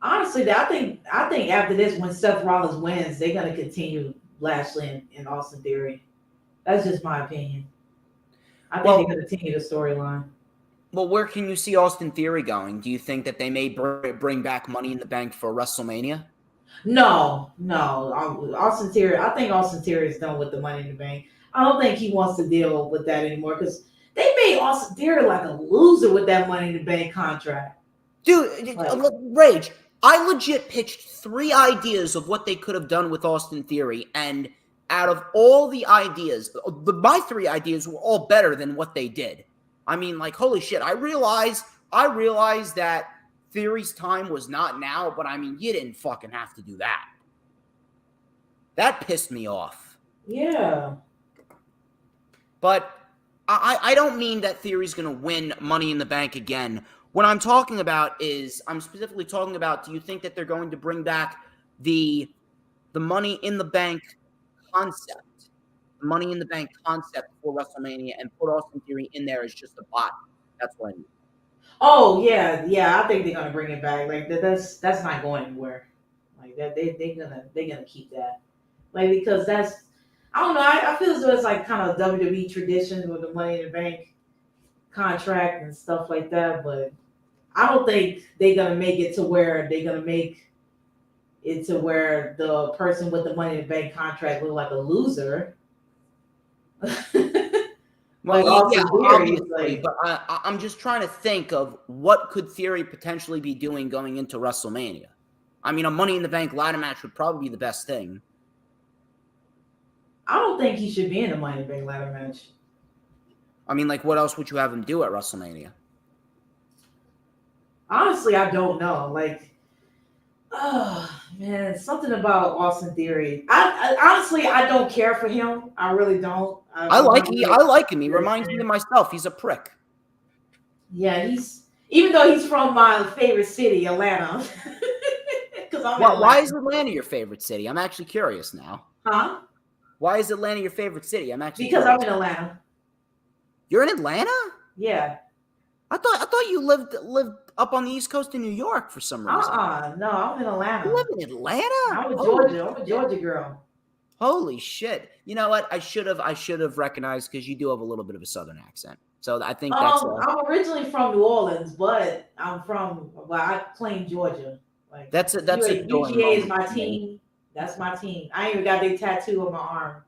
Honestly, I think after this, when Seth Rollins wins, they're going to continue Lashley and Austin Theory. That's just my opinion. I think they're going to continue the storyline. Well, where can you see Austin Theory going? Do you think that they may bring back Money in the Bank for WrestleMania? No. Austin Theory, I think Austin Theory is done with the Money in the Bank. I don't think he wants to deal with that anymore because they made Austin Theory like a loser with that Money in the Bank contract. Dude, Rage, I legit pitched 3 ideas of what they could have done with Austin Theory, and out of all the ideas, my 3 ideas were all better than what they did. I mean, like, holy shit, I realized that Theory's time was not now, but I mean, you didn't fucking have to do that. That pissed me off. Yeah. But I don't mean that Theory's going to win Money in the Bank again. What I'm talking about is, I'm specifically talking about, do you think that they're going to bring back the Money in the Bank concept? Money in the Bank concept for WrestleMania and put Austin Theory in there as just a bot. That's what I mean. Oh yeah. I think they're gonna bring it back. Like that's not going anywhere. Like that they're gonna keep that. Like because that's I don't know. I feel as though it's like kind of WWE tradition with the Money in the Bank contract and stuff like that. But I don't think they're gonna make it to where they're gonna make it to where the person with the Money in the Bank contract look like a loser. Well, yeah, obviously, but I'm just trying to think of what could Theory potentially be doing going into WrestleMania. I mean, a Money in the Bank ladder match would probably be the best thing. I don't think he should be in a Money in the Bank ladder match. I mean, like, what else would you have him do at WrestleMania? Honestly, I don't know. Like, Oh man, something about Austin Theory. I honestly I don't care for him. I really don't. I I'm like not he, really I like him. He a reminds me fan. of myself. He's a prick. Yeah, he's even though he's from my favorite city, Atlanta, because I'm in Why Atlanta. is Atlanta your favorite city? I'm actually curious now. Huh? Why is Atlanta your favorite city? I'm actually Because I'm curious. in Atlanta. You're in Atlanta? Yeah. I thought you lived up on the East Coast in New York for some reason. No, I'm in You Atlanta. live in Atlanta? I'm a Holy Georgia. I'm a shit. Georgia girl. Holy shit. You know what? I should have recognized because you do have a little bit of a southern accent. So I think that's I'm originally from New Orleans, but I'm from well, I claim Georgia. Like that's a dueling UGA is moment my for me. team. That's my team. I ain't even got a big tattoo on my arm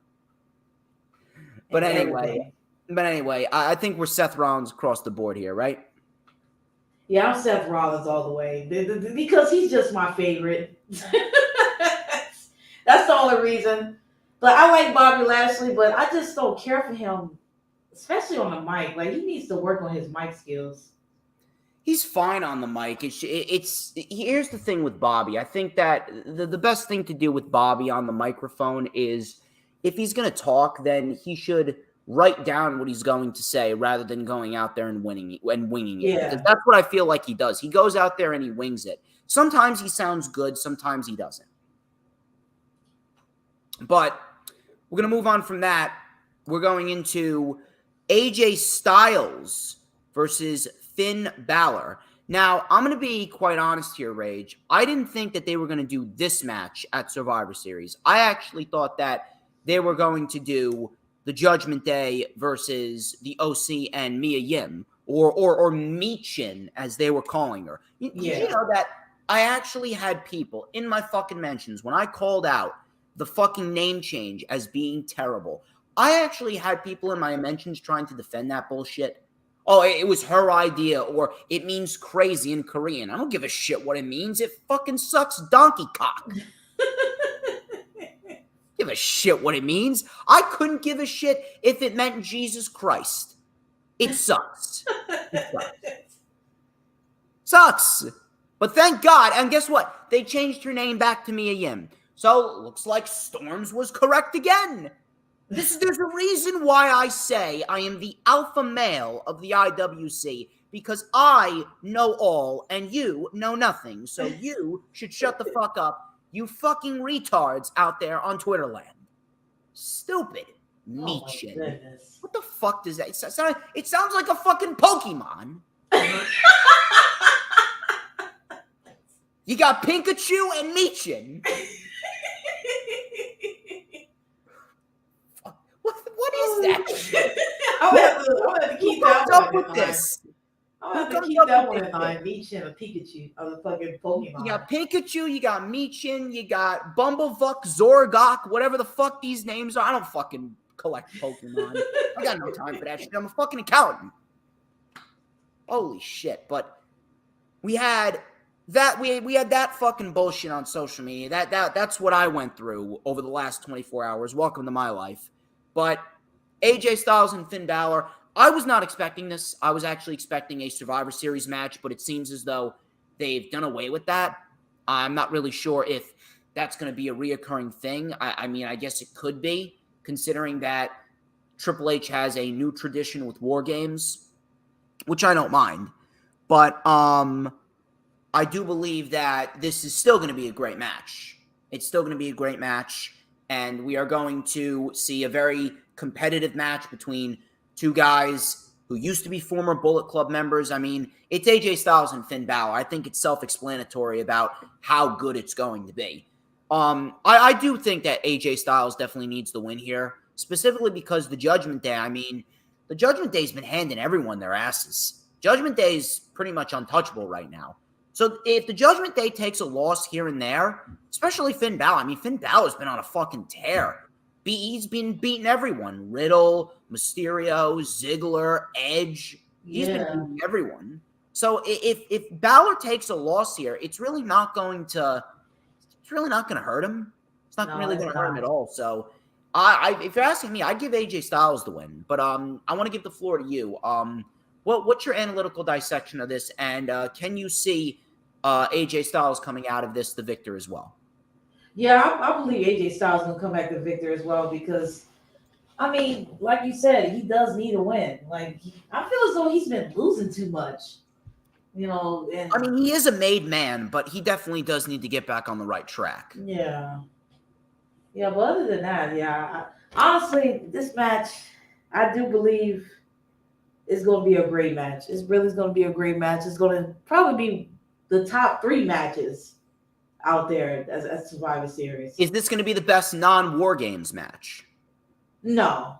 But and anyway, everything. I think we're Seth Rollins across the board here, right? Yeah, I'm Seth Rollins all the way because he's just my favorite. That's the only reason. But I like Bobby Lashley, but I just don't care for him, especially on the mic. Like he needs to work on his mic skills. He's fine on the mic. Here's the thing with Bobby. I think that the best thing to do with Bobby on the microphone is if he's going to talk, then he should write down what he's going to say rather than going out there and winging it. Because Yeah. that's what I feel like he does. He goes out there and he wings it. Sometimes he sounds good, sometimes he doesn't. But we're going to move on from that. We're going into AJ Styles versus Finn Balor. Now, I'm going to be quite honest here, Rage. I didn't think that they were going to do this match at Survivor Series. I actually thought that they were going to do the Judgment Day versus the OC and Mia Yim, or Michin, as they were calling her. Did you Yeah. know that I actually had people in my fucking mentions when I called out the fucking name change as being terrible? I actually had people in my mentions trying to defend that bullshit. Oh, it was her idea, or it means crazy in Korean. I don't give a shit what it means. It fucking sucks donkey cock. Give a shit what it means. I couldn't give a shit if it meant Jesus Christ. It sucks. It sucks. Sucks. But thank God. And guess what? They changed her name back to Mia Yim. So it looks like Storms was correct again. There's a reason why I say I am the alpha male of the IWC, because I know all and you know nothing. So you should shut the fuck up, you fucking retards out there on Twitter land. Stupid. Oh my Michin. goodness. What the fuck does that it sounds like a fucking Pokemon. You got Pikachu and Michin. What is that shit? I'm gonna have to keep Who that comes up one with in mind. this? I'm gonna Who have to comes keep up that with one in this mind. shit? Michin and Pikachu of the fucking You Pokemon. got Pikachu, you got Michin, you got Bumblefuck, Zorgok, whatever the fuck these names are. I don't fucking collect Pokemon. I got no time for that shit. I'm a fucking accountant. Holy shit. But we had that we had that fucking bullshit on social media. That's what I went through over the last 24 hours. Welcome to my life. But AJ Styles and Finn Balor, I was not expecting this. I was actually expecting a Survivor Series match, but it seems as though they've done away with that. I'm not really sure if that's going to be a reoccurring thing. I mean, I guess it could be, considering that Triple H has a new tradition with War Games, which I don't mind. But I do believe that this is still going to be a great match. It's still going to be a great match, and we are going to see a very competitive match between two guys who used to be former Bullet Club members. I mean, it's AJ Styles and Finn Balor. I think it's self-explanatory about how good it's going to be. I do think that AJ Styles definitely needs the win here, specifically because the Judgment Day, I mean, the Judgment Day's been handing everyone their asses. Judgment Day is pretty much untouchable right now. So if the Judgment Day takes a loss here and there, especially Finn Balor, I mean, Finn Balor's been on a fucking tear. He's been beating everyone. Riddle, Mysterio, Ziggler, Edge. He's been beating everyone. So if Balor takes a loss here, it's really not going to hurt him. It's not really going to hurt him at all. So if you're asking me, I'd give AJ Styles the win. But I want to give the floor to you. What's your analytical dissection of this? And can you see AJ Styles coming out of this the victor as well. Yeah, I believe AJ Styles is gonna come back the victor as well because, I mean, like you said, he does need a win. Like I feel as though he's been losing too much. And I mean, he is a made man, but he definitely does need to get back on the right track. yeah. But other than that, honestly, this match, I do believe is going to be a great match. It's really going to be a great match. It's going to probably be the top 3 matches out there as Survivor Series. Is this going to be the best non-War Games match? No.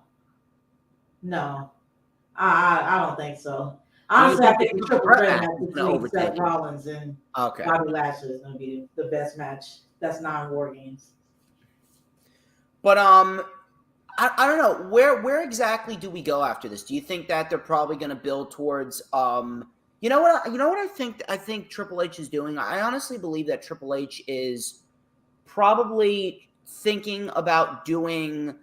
I don't think so. Honestly, I think the triple threat match between Seth Rollins and Bobby Lashley is going to be the best match. That's non-War Games. But I don't know where exactly do we go after this? Do you think that they're probably going to build towards you know what I think? I think Triple H is doing. I honestly believe that Triple H is probably thinking about doing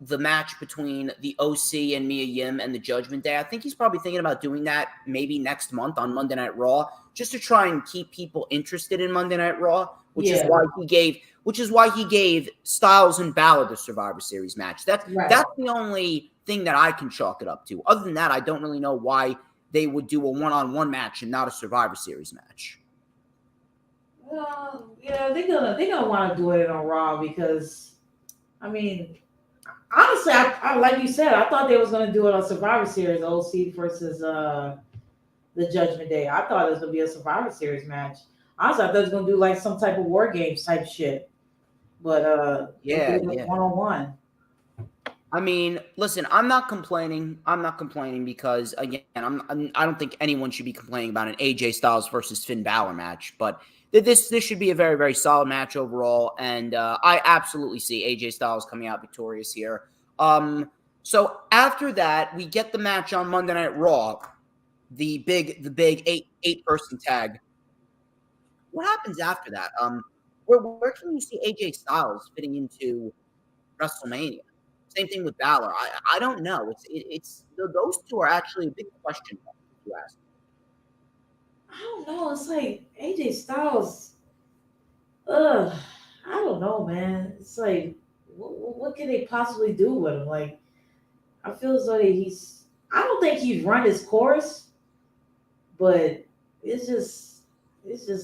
the match between the OC and Mia Yim and the Judgment Day. I think he's probably thinking about doing that maybe next month on Monday Night Raw, just to try and keep people interested in Monday Night Raw, which is why he gave Styles and Balor the Survivor Series match. That's the only thing that I can chalk it up to. Other than that, I don't really know why they would do a one-on-one match and not a Survivor Series match. Well, yeah, they're gonna want to do it on Raw because, I mean, honestly, I like you said, I thought they was gonna do it on Survivor Series, OC versus the Judgment Day. I thought it was gonna be a Survivor Series match. Honestly, I thought it was gonna do like some type of War Games type shit. But one-on-one. I mean, listen, I'm not complaining because again, I don't think anyone should be complaining about an AJ Styles versus Finn Balor match, but this should be a very, very solid match overall, and I absolutely see AJ Styles coming out victorious here. So after that, we get the match on Monday Night Raw, the big 8-person tag. What happens after that? Where can you see AJ Styles fitting into WrestleMania? Same thing with Balor. I don't know. It's those two are actually a big question mark, if you ask me. I don't know. It's like AJ Styles. I don't know, man. It's like, what can they possibly do with him? Like, I feel as though I don't think he's run his course, but it's just,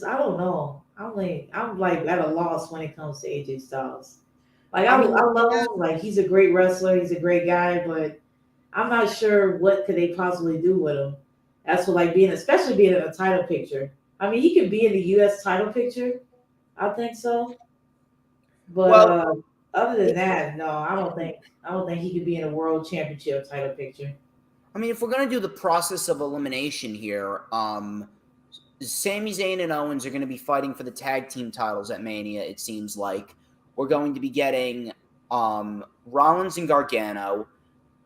I don't know. I'm like at a loss when it comes to AJ Styles. Like, I love him. Like, he's a great wrestler. He's a great guy, but I'm not sure what could they possibly do with him. As for like especially being in a title picture. I mean, he could be in the U.S. title picture. I think so. But other than that, no, I don't think he could be in a world championship title picture. I mean, if we're gonna do the process of elimination here, Sami Zayn and Owens are going to be fighting for the tag team titles at Mania. It seems like we're going to be getting Rollins and Gargano.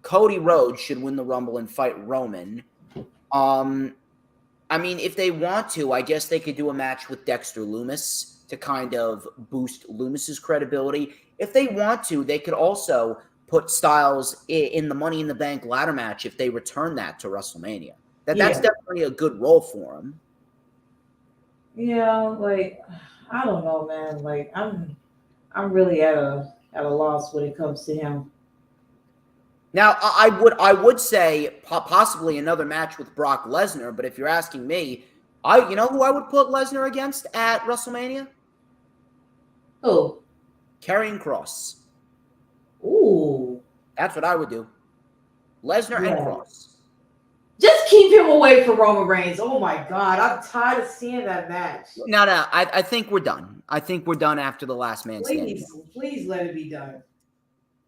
Cody Rhodes should win the Rumble and fight Roman. I mean, if they want to, I guess they could do a match with Dexter Lumis to kind of boost Lumis's credibility. If they want to, they could also put Styles in the Money in the Bank ladder match if they return that to WrestleMania. That's definitely a good role for him. Yeah, like, I don't know, man. Like, I'm really at a loss when it comes to him. Now, I would say possibly another match with Brock Lesnar, but if you're asking me, you know who I would put Lesnar against at WrestleMania? Who? Karriem Kross. Ooh. That's what I would do. Lesnar and Kross. Just keep him away from Roman Reigns. Oh my God, I'm tired of seeing that match. No, I think we're done. I think we're done after the last man standing. Please let it be done.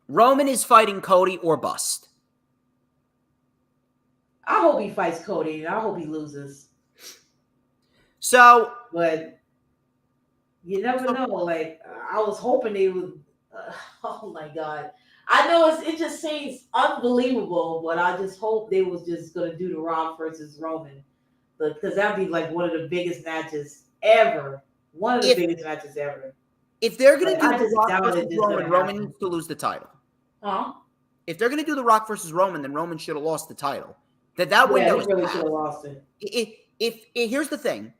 Roman is fighting Cody or bust. I hope he fights Cody, and I hope he loses. So, but you never know. Like, I was hoping they would. Oh my God. I know it just seems unbelievable, but I just hope they was just going to do the Rock versus Roman. Because that'd be like one of the biggest matches ever. One of the biggest matches ever. If they're going to do the Rock versus Roman, Roman needs to lose the title. Huh? If they're going to do the Rock versus Roman, then Roman should have lost the title. That window he is really passed. should have lost it. If here's the thing.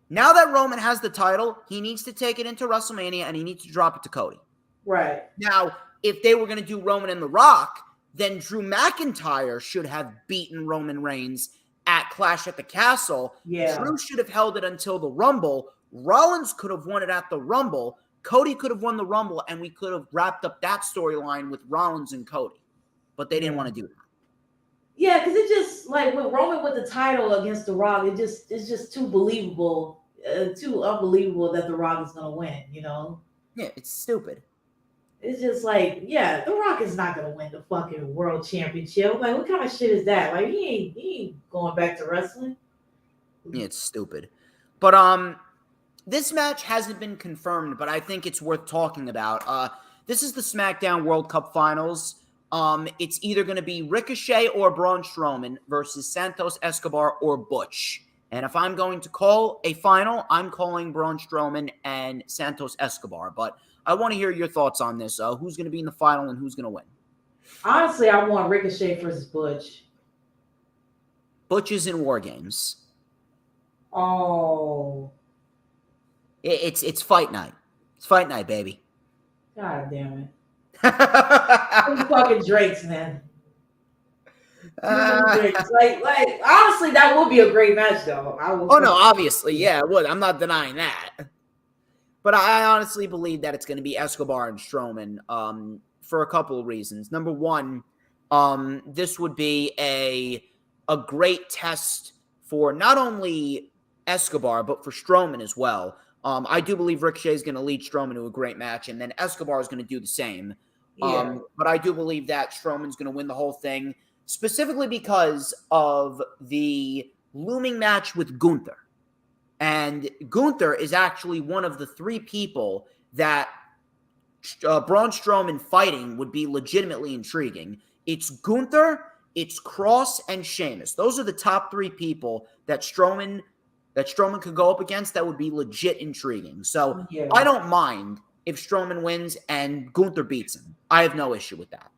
Now that Roman has the title, he needs to take it into WrestleMania and he needs to drop it to Cody. Right. Now, if they were going to do Roman and The Rock, then Drew McIntyre should have beaten Roman Reigns at Clash at the Castle. Yeah. Drew should have held it until the Rumble. Rollins could have won it at the Rumble. Cody could have won the Rumble, and we could have wrapped up that storyline with Rollins and Cody. But they didn't want to do that. Yeah, because it just like with Roman with the title against The Rock, it's just too believable, too unbelievable that The Rock is gonna win. You know? Yeah, it's stupid. It's just like, yeah, The Rock is not gonna win the fucking world championship. Like, what kind of shit is that? Like, he ain't going back to wrestling. Yeah, it's stupid. But this match hasn't been confirmed, but I think it's worth talking about. This is the SmackDown World Cup Finals. It's either going to be Ricochet or Braun Strowman versus Santos Escobar or Butch. And if I'm going to call a final, I'm calling Braun Strowman and Santos Escobar. But I want to hear your thoughts on this. Who's going to be in the final and who's going to win? Honestly, I want Ricochet versus Butch. Butch is in War Games. Oh. It's fight night. It's fight night, baby. God damn it. Who's fucking Drakes, man? Drakes. Like honestly, that would be a great match, though. No, obviously, yeah, it would. I'm not denying that. But I honestly believe that it's going to be Escobar and Strowman for a couple of reasons. Number one, this would be a great test for not only Escobar, but for Strowman as well. I do believe Ricochet is going to lead Strowman to a great match, and then Escobar is going to do the same. Yeah. But I do believe that Strowman's going to win the whole thing, specifically because of the looming match with Gunther. And Gunther is actually one of the three people that Braun Strowman fighting would be legitimately intriguing. It's Gunther, it's Cross, and Sheamus. Those are the top three people that Strowman could go up against that would be legit intriguing. So yeah. I don't mind if Strowman wins and Gunther beats him. I have no issue with that.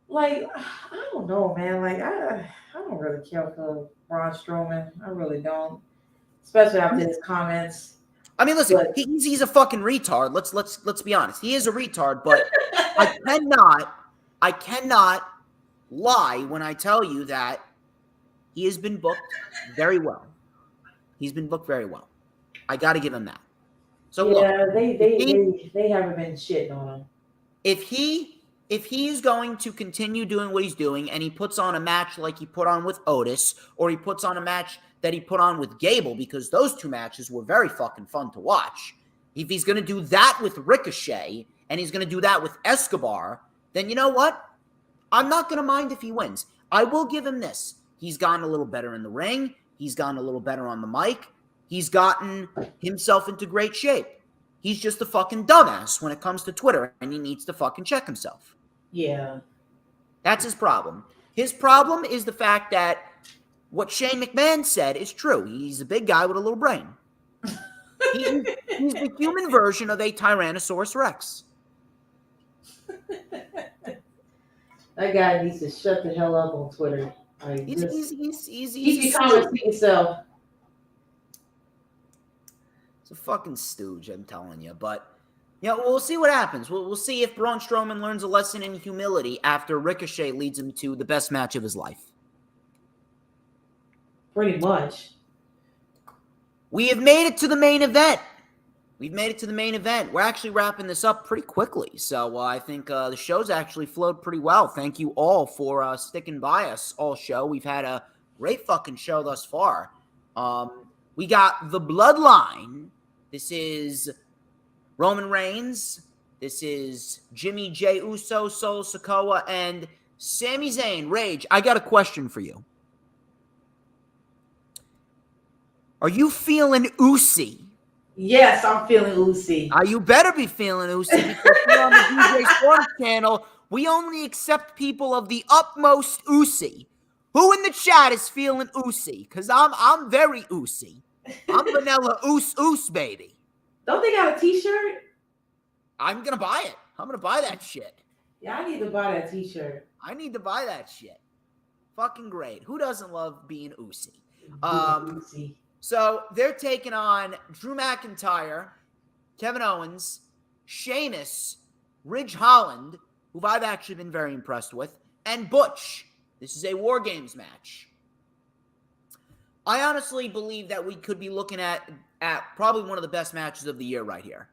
Like, I don't know, man. Like, I don't really care for Braun Strowman. I really don't. Especially after his comments. I mean, listen, he's a fucking retard. Let's be honest. He is a retard, but I cannot lie when I tell you that he has been booked very well. He's been booked very well. I got to give him that. So yeah, look, they haven't been shitting on him. If he's going to continue doing what he's doing and he puts on a match like he put on with Otis, or he puts on a match that he put on with Gable, because those two matches were very fucking fun to watch. If he's going to do that with Ricochet and he's going to do that with Escobar, then you know what? I'm not going to mind if he wins. I will give him this. He's gotten a little better in the ring. He's gotten a little better on the mic. He's gotten himself into great shape. He's just a fucking dumbass when it comes to Twitter, and he needs to fucking check himself. Yeah. That's his problem. His problem is the fact that what Shane McMahon said is true. He's a big guy with a little brain. He's the human version of a Tyrannosaurus Rex. That guy needs to shut the hell up on Twitter. Like, he's commenting himself. It's a fucking stooge, I'm telling you. But yeah, we'll see what happens. We'll see if Braun Strowman learns a lesson in humility after Ricochet leads him to the best match of his life. Pretty much. We have made it to the main event. We're actually wrapping this up pretty quickly. So I think the show's actually flowed pretty well. Thank you all for sticking by us all show. We've had a great fucking show thus far. We got the Bloodline. This is Roman Reigns. This is Jimmy J. Uso, Solo Sikoa, and Sami Zayn. Rage, I got a question for you. Are you feeling Usi? Yes, I'm feeling Usi. You better be feeling Usi, because here on the DJ Storms channel, we only accept people of the utmost Usi. Who in the chat is feeling Usi? Because I'm very Usi. I'm vanilla oos, baby. Don't they got a t-shirt? I'm going to buy it. I'm going to buy that shit. Yeah, I need to buy that t-shirt. I need to buy that shit. Fucking great. Who doesn't love being Usi? See. So they're taking on Drew McIntyre, Kevin Owens, Sheamus, Ridge Holland, who I've actually been very impressed with, and Butch. This is a War Games match. I honestly believe that we could be looking at probably one of the best matches of the year right here.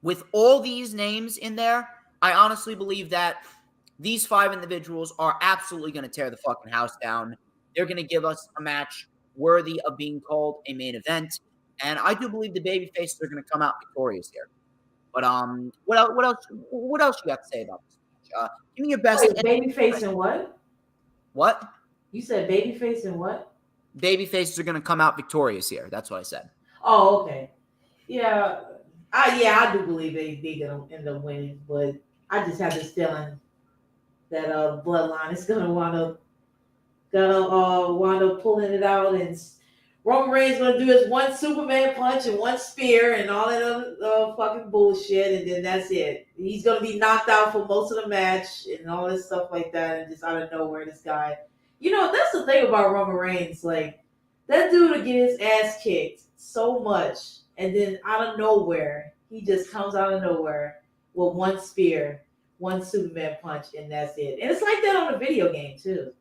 With all these names in there, I honestly believe that these 5 individuals are absolutely going to tear the fucking house down. They're going to give us a match worthy of being called a main event. And I do believe the babyfaces are going to come out victorious here. But what else you got to say about this match? Give me your best. Wait, babyface and what? What? You said babyface and what? Babyfaces are going to come out victorious here. That's what I said. Oh, okay. Yeah. I do believe they gonna end up winning, but I just have this feeling that Bloodline is gonna wind up pulling it out, and Roman Reigns gonna do his one Superman punch and one spear and all that other fucking bullshit, and then that's it. He's gonna be knocked out for most of the match and all this stuff like that, and just out of nowhere, this guy. You know, that's the thing about Roman Reigns, like that dude will get his ass kicked so much, and then out of nowhere, he just comes out of nowhere with one spear, one Superman punch, and that's it. And it's like that on the video game too.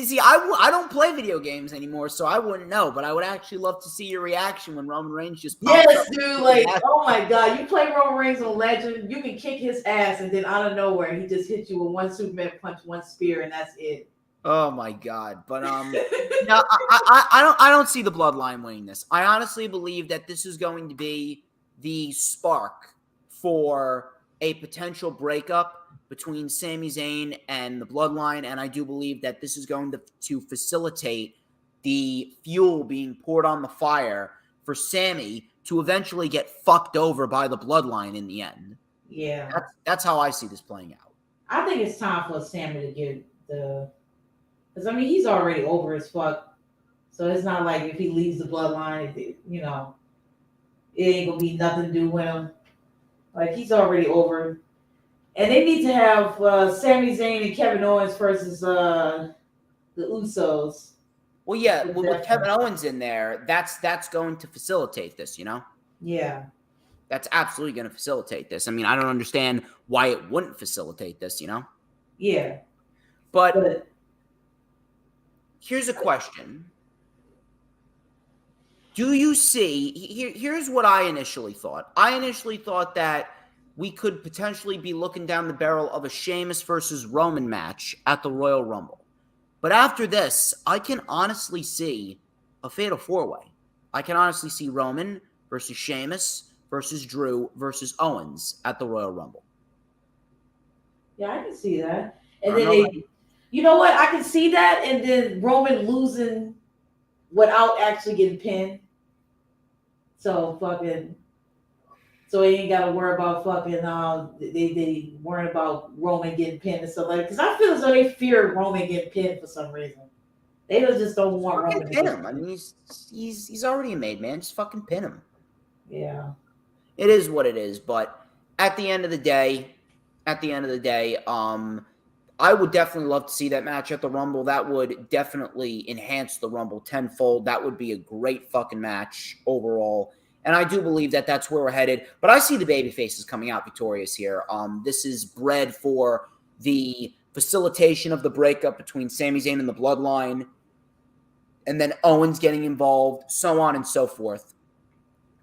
See, I don't play video games anymore, so I wouldn't know. But I would actually love to see your reaction when Roman Reigns just pops up. Dude, like, oh my god, you play Roman Reigns on Legend, you can kick his ass, and then out of nowhere, he just hits you with one Superman punch, one spear, and that's it. Oh my god! But no, I don't see the Bloodline winning this. I honestly believe that this is going to be the spark for a potential breakup between Sami Zayn and the Bloodline, and I do believe that this is going to facilitate the fuel being poured on the fire for Sami to eventually get fucked over by the Bloodline in the end. Yeah. That's how I see this playing out. I think it's time for Sami to get the... Because, I mean, he's already over as fuck, so it's not like if he leaves the Bloodline, it ain't going to be nothing to do with him. Like, he's already over. And they need to have Sami Zayn and Kevin Owens versus the Usos. Well, yeah, with Kevin Owens in there, that's going to facilitate this, you know? Yeah. That's absolutely going to facilitate this. I mean, I don't understand why it wouldn't facilitate this, you know? Yeah. But here's a question. Do you see, here's what I initially thought. I initially thought that we could potentially be looking down the barrel of a Sheamus versus Roman match at the Royal Rumble. But after this, I can honestly see a fatal 4-way. I can honestly see Roman versus Sheamus versus Drew versus Owens at the Royal Rumble. Yeah, I can see that. And then you know what? I can see that, and then Roman losing without actually getting pinned. So he ain't got to worry about they worrying about Roman getting pinned and stuff like that. Because I feel as though they fear Roman getting pinned for some reason. They just don't want Roman to pin him. I mean, he's already a made man. Just fucking pin him. Yeah. It is what it is. But at the end of the day, I would definitely love to see that match at the Rumble. That would definitely enhance the Rumble tenfold. That would be a great fucking match overall. And I do believe that that's where we're headed. But I see the babyfaces coming out victorious here. This is bred for the facilitation of the breakup between Sami Zayn and the Bloodline. And then Owens getting involved, so on and so forth.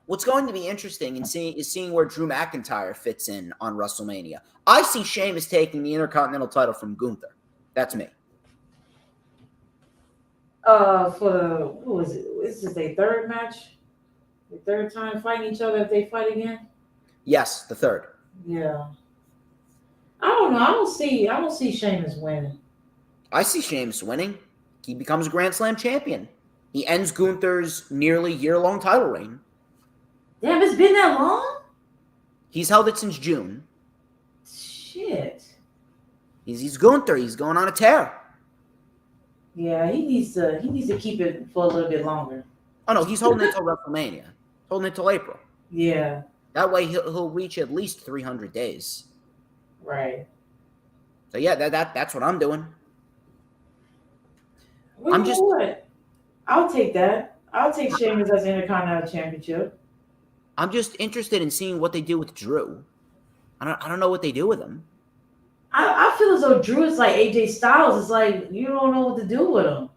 What's going to be interesting is seeing where Drew McIntyre fits in on WrestleMania. I see Sheamus taking the Intercontinental title from Gunther. That's me. Who is it? Is this their third match? The third time fighting each other if they fight again? Yes, the third. Yeah. I don't know. I don't see Sheamus winning. I see Sheamus winning. He becomes a Grand Slam champion. He ends Gunther's nearly year-long title reign. Damn, it's been that long? He's held it since June. Shit. He's Gunther. He's going on a tear. Yeah, he needs to keep it for a little bit longer. Oh no, he's holding it until WrestleMania. Holding it till April. Yeah. That way he'll reach at least 300 days. Right. So yeah, that's what I'm doing. Well, I'm you know what? I'll take that. I'll take Sheamus as Intercontinental Championship. I'm just interested in seeing what they do with Drew. I don't know what they do with him. I feel as though Drew is like AJ Styles. It's like you don't know what to do with him.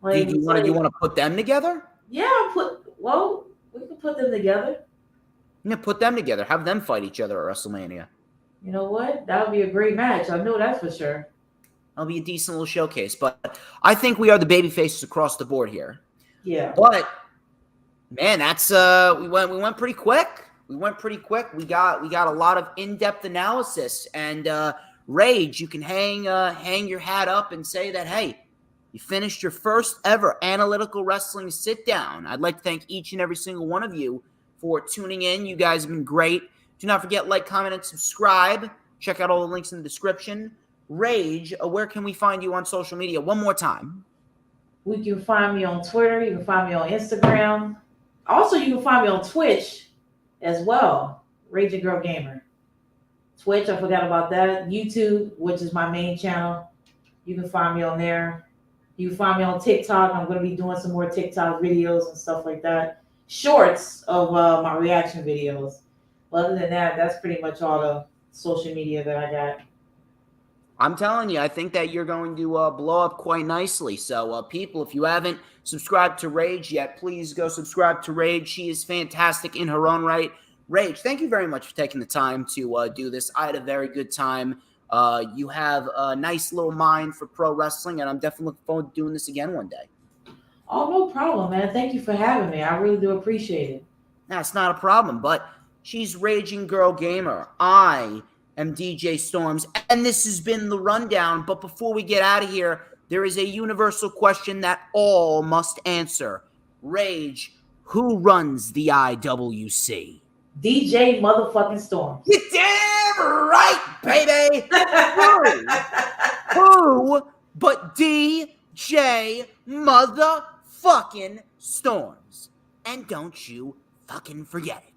Like, Do you want to put them together? Yeah, we can put them together. Yeah, put them together. Have them fight each other at WrestleMania. You know what? That would be a great match. I know that for sure. That'll be a decent little showcase. But I think we are the baby faces across the board here. Yeah. But man, that's we went pretty quick. We went pretty quick. We got a lot of in-depth analysis. And Rage, you can hang your hat up and say that, hey, you finished your first ever analytical wrestling sit down. I'd like to thank each and every single one of you for tuning in. You guys have been great. Do not forget, like, comment, and subscribe. Check out all the links in the description. Rage, where can we find you on social media? One more time. You can find me on Twitter. You can find me on Instagram. Also, you can find me on Twitch as well. Raging Girl Gamer. Twitch, I forgot about that. YouTube, which is my main channel. You can find me on there. You can find me on TikTok. I'm going to be doing some more TikTok videos and stuff like that. Shorts of my reaction videos. But other than that, that's pretty much all the social media that I got. I'm telling you, I think that you're going to blow up quite nicely. So, people, if you haven't subscribed to Rage yet, please go subscribe to Rage. She is fantastic in her own right. Rage, thank you very much for taking the time to do this. I had a very good time. You have a nice little mind for pro wrestling, and I'm definitely looking forward to doing this again one day. Oh, no problem, man. Thank you for having me. I really do appreciate it. That's not a problem, but she's Raging Girl Gamer. I am DJ Storms, and this has been The Rundown. But before we get out of here, there is a universal question that all must answer. Rage, who runs the IWC? DJ motherfucking Storms. You damn right, baby! Who but DJ motherfucking Storms? And don't you fucking forget it.